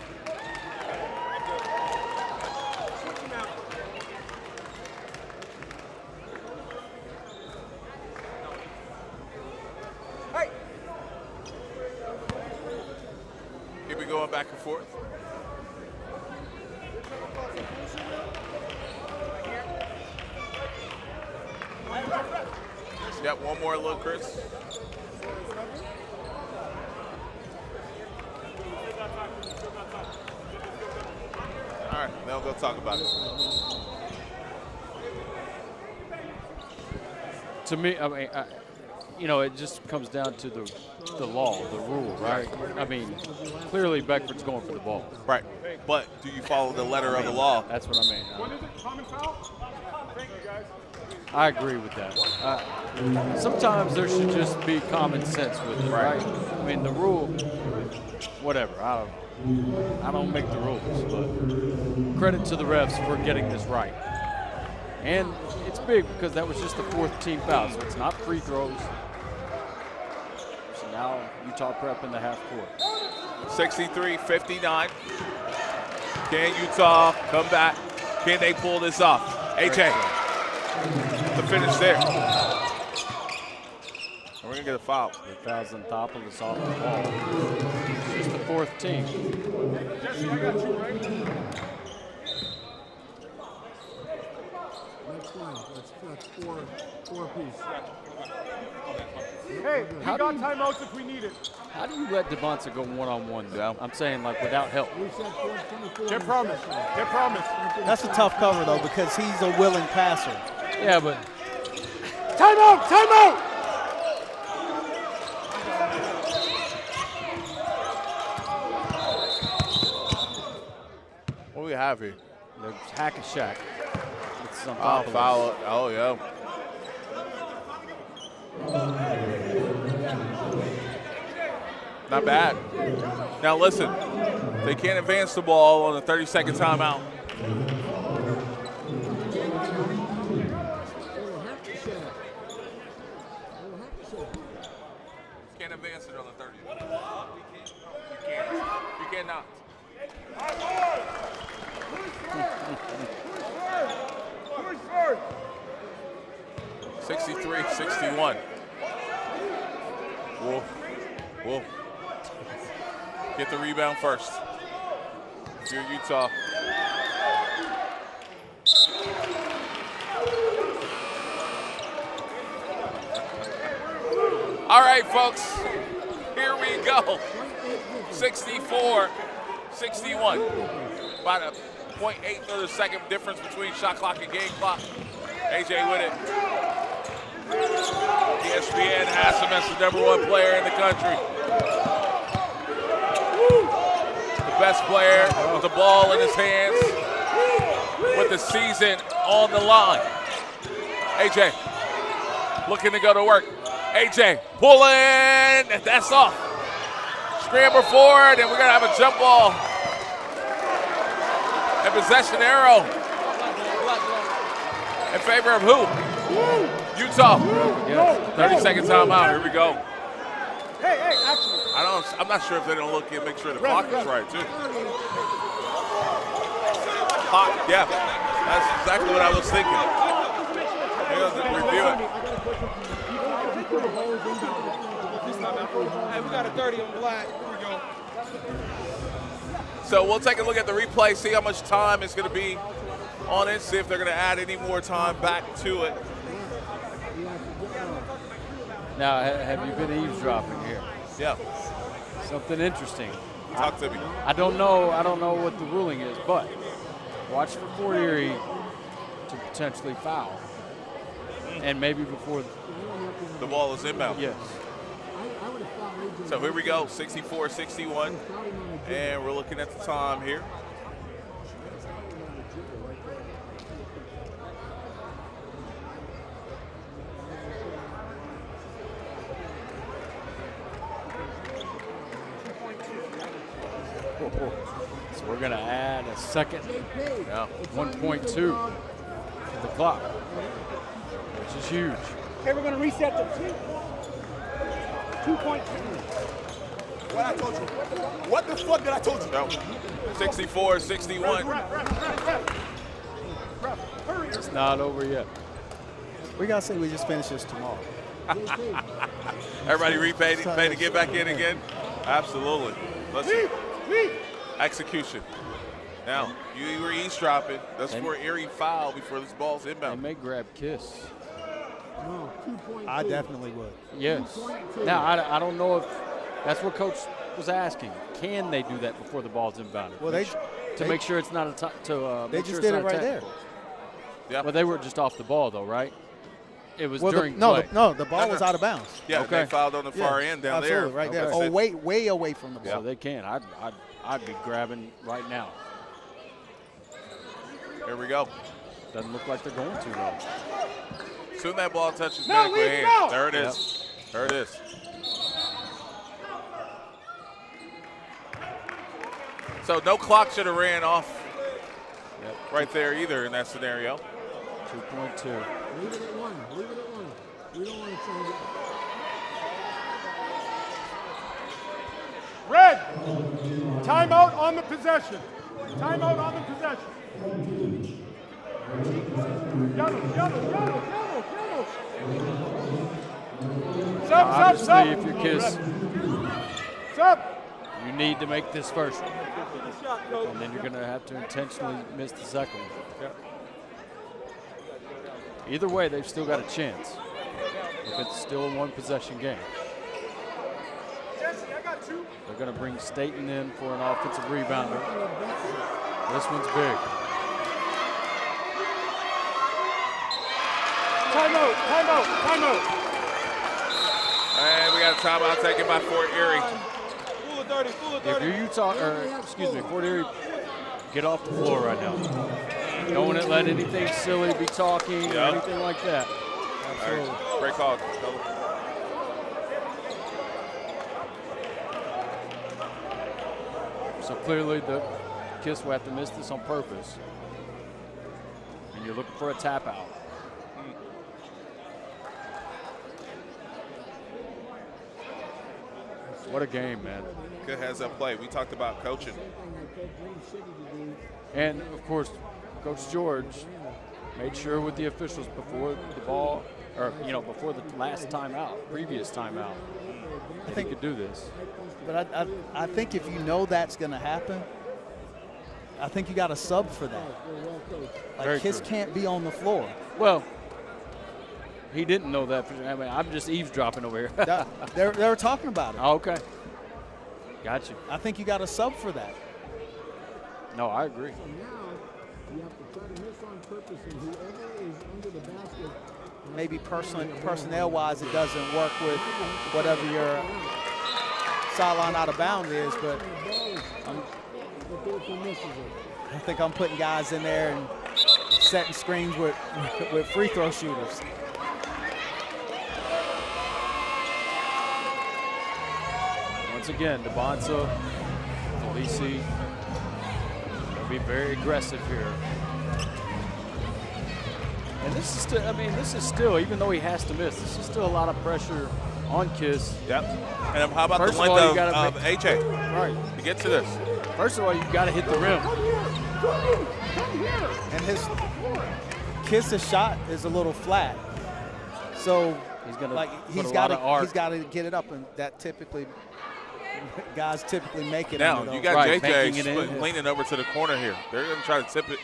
Keep it going back and forth. Yep, one more look, Chris. All right, they'll go talk about it. To me, I mean, you know, it just comes down to the law, the rule, right? I mean, clearly Beckford's going for the ball. Right, but do you follow the letter of the law? That's what I mean. What is it? Common foul? Thank you, guys. I agree with that. Sometimes there should just be common sense with it, right? I mean, the rule, whatever. I don't make the rules, but credit to the refs for getting this right. And it's big because that was just the 4th team foul, so it's not free throws. So now Utah Prep in the half court. 63-59. Can Utah come back? Can they pull this off? AJ, the finish there. We're going to get a foul. The foul's on top of us off the ball. It's just the 4th team. Jesse, I got you, right? Next one. That's four piece. Hey, we got timeouts if we need it. How do you let Devonta go one-on-one, though? I'm saying, like, without help. Get promise. Get promise. That's a tough cover, though, because he's a willing passer. Yeah, but... Timeout! Timeout! What do we have here? There's Hack and Shack. It's on Oh, top of foul. us. Oh, yeah. Not bad. Now listen, they can't advance the ball on the 30-second timeout. Can't advance it on the 30. You can't. You cannot. 63-61. Wolf. Get the rebound first. If you're Utah. All right, folks. Here we go. 64-61. About a 0.8 of the second difference between shot clock and game clock. AJ with it. ESPN has him as the #1 player in the country. The best player with the ball in his hands. with the season on the line. AJ looking to go to work. AJ pulling, that's off. Scramble forward, and we're gonna have a jump ball. A possession arrow in favor of who? Utah. 30-second timeout. Here we go. Hey, actually. I'm not sure if they don't look and make sure the clock is right too. Clock, yeah. That's exactly what I was thinking. Review it. Hey, we got a 30 on black. Here we go. So we'll take a look at the replay, see how much time is going to be on it, see if they're going to add any more time back to it. Now, have you been eavesdropping here? Yeah. Something interesting. Talk to me. I don't know what the ruling is, but watch for Fort Erie to potentially foul. And maybe before the ball is inbound. Yes. So here we go, 64-61. And we're looking at the time here. So we're going to add a second, 1.2 to the clock, which is huge. Okay, we're going to reset to 2.2. What I told you. What the fuck did I told you? No. 64-61. It's not over yet. We got to say we just finished this tomorrow. Everybody repay to get back in again? Absolutely. Let's see. Execution. Now, you were eavesdropping. That's for Erie foul before this ball's inbound. They may grab Kiss. I definitely would. Yes. Now, I don't know if that's what Coach was asking. Can they do that before the ball's inbounded? Well, to make sure it's not a they just did it right there. Yeah. Well, they were just off the ball, though, right? It was during no, play. the ball was out of bounds. Yeah, okay. They fouled on the far end down there. Right there. Oh, way away from the ball. So they can. I'd be grabbing right now. Here we go. Doesn't look like they're going to, though. Soon that ball touches medical hands. There it is. Yep. There it is. So no clock should have ran off right there either in that scenario. 2.2. Leave it at 1. Leave it at 1. We don't want to change it. Red. Timeout on the possession. Timeout on the possession. Yellow. Obviously, if you're Kiss, Sub. you need to make this first one. And then you're going to have to intentionally miss the second one. Either way, they've still got a chance if it's still a one-possession game. They're going to bring Staten in for an offensive rebounder. This one's big. Timeout. And we got a timeout taken by Fort Erie. If you're Utah, Fort Erie, get off the floor right now. Don't want to let anything silly be talking or anything like that. Absolutely. Right. Great call. So clearly the Kiss will have to miss this on purpose. And you're looking for a tap out. What a game, man. Good heads up play. We talked about coaching. And, of course, Coach George made sure with the officials before the ball, or, before the last timeout, previous timeout, I think he could do this. But I think if you know that's going to happen, I think you got a sub for that. Like, Kiss can't be on the floor. Well, he didn't know that. I mean, I'm just eavesdropping over here. They were talking about it. Oh, okay. Got you. I think you got a sub for that. No, I agree. So now you have to try to miss on purpose, and whoever is under the basket. Maybe personnel-wise, it doesn't work with whatever your sideline out of bounds is, but I think I'm putting guys in there and setting screens with free throw shooters. Once again, Devonta, Felici, they'll be very aggressive here. And this is still, I mean, this is still, even though he has to miss, this is still a lot of pressure on Kiss. Yep. And how about First the length of AJ? Right. To get to this. First of all, you've got to hit the rim. And Kiss's shot is a little flat. So he's gonna he's got to get it up, and that typically guys typically make it. Now you got JJ leaning over to the corner here. They're going to try to tip it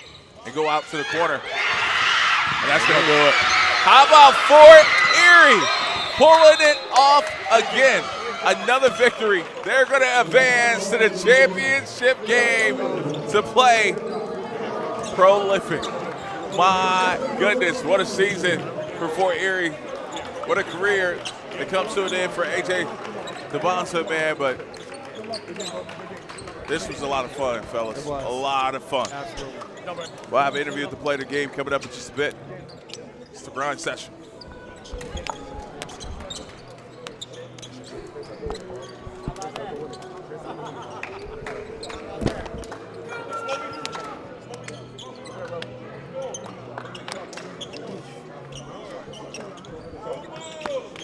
and go out to the corner, and that's going to do it. How about Fort Erie pulling it off again? Another victory. They're going to advance to the championship game to play Prolific. My goodness, what a season for Fort Erie. What a career that comes to an end for AJ Devonta, man. But this was a lot of fun, fellas. A lot of fun. Absolutely. We'll have an interview with the play of the game coming up in just a bit. It's the grind session.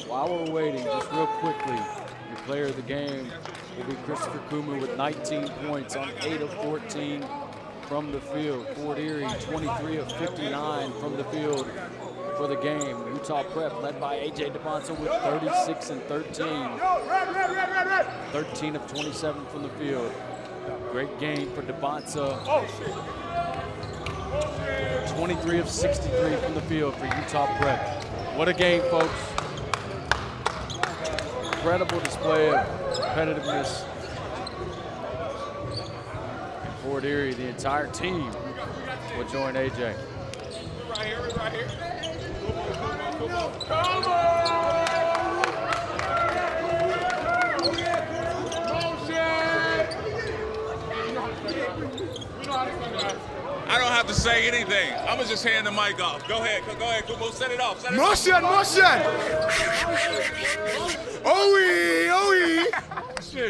While we're waiting, just real quickly, your player of the game will be Christopher Kumu with 19 points on 8 of 14 from the field. Fort Erie, 23 of 59 from the field for the game. Utah Prep, led by AJ Devonta with 36 and 13. 13 of 27 from the field. Great game for Devonta. 23 of 63 from the field for Utah Prep. What a game, folks. Incredible display of competitiveness. And Fort Erie, the entire team will join AJ. Right here. I don't have to say anything. I'm gonna just hand the mic off. Go ahead, Kumo, set it off. Motion.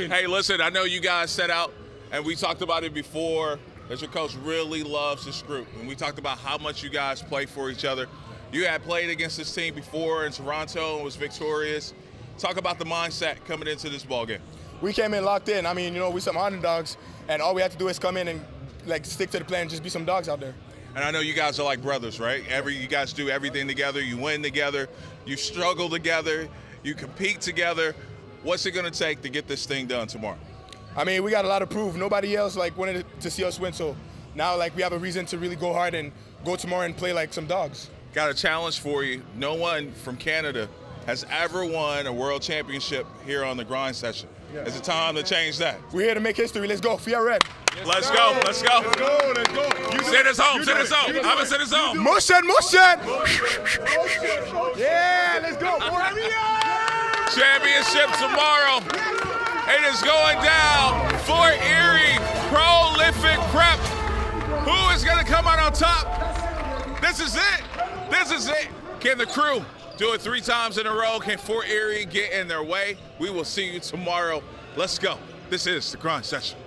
Hey, listen, I know you guys set out, and we talked about it before, that your coach really loves this group. And we talked about how much you guys play for each other. You had played against this team before in Toronto and was victorious. Talk about the mindset coming into this ballgame. We came in locked in. I mean, we some underdogs, and all we have to do is come in and stick to the plan and just be some dogs out there. And I know you guys are like brothers, right? You guys do everything together. You win together. You struggle together. You compete together. What's it going to take to get this thing done tomorrow? I mean, we got a lot of proof. Nobody else wanted to see us win, so now we have a reason to really go hard and go tomorrow and play like some dogs. Got a challenge for you. No one from Canada has ever won a world championship here on the grind session. Yeah. It's time to change that. We're here to make history. Let's go. Fear red. Let's go. Let's go. You send us home. Send us home. I'm going to send us home. Motion. Yeah, let's go. Championship tomorrow. It is going down. Fort Erie Prolific Prep. Who is going to come out on top? This is it. Can the crew do it 3 times in a row? Can Fort Erie get in their way? We will see you tomorrow. Let's go. This is the grind session.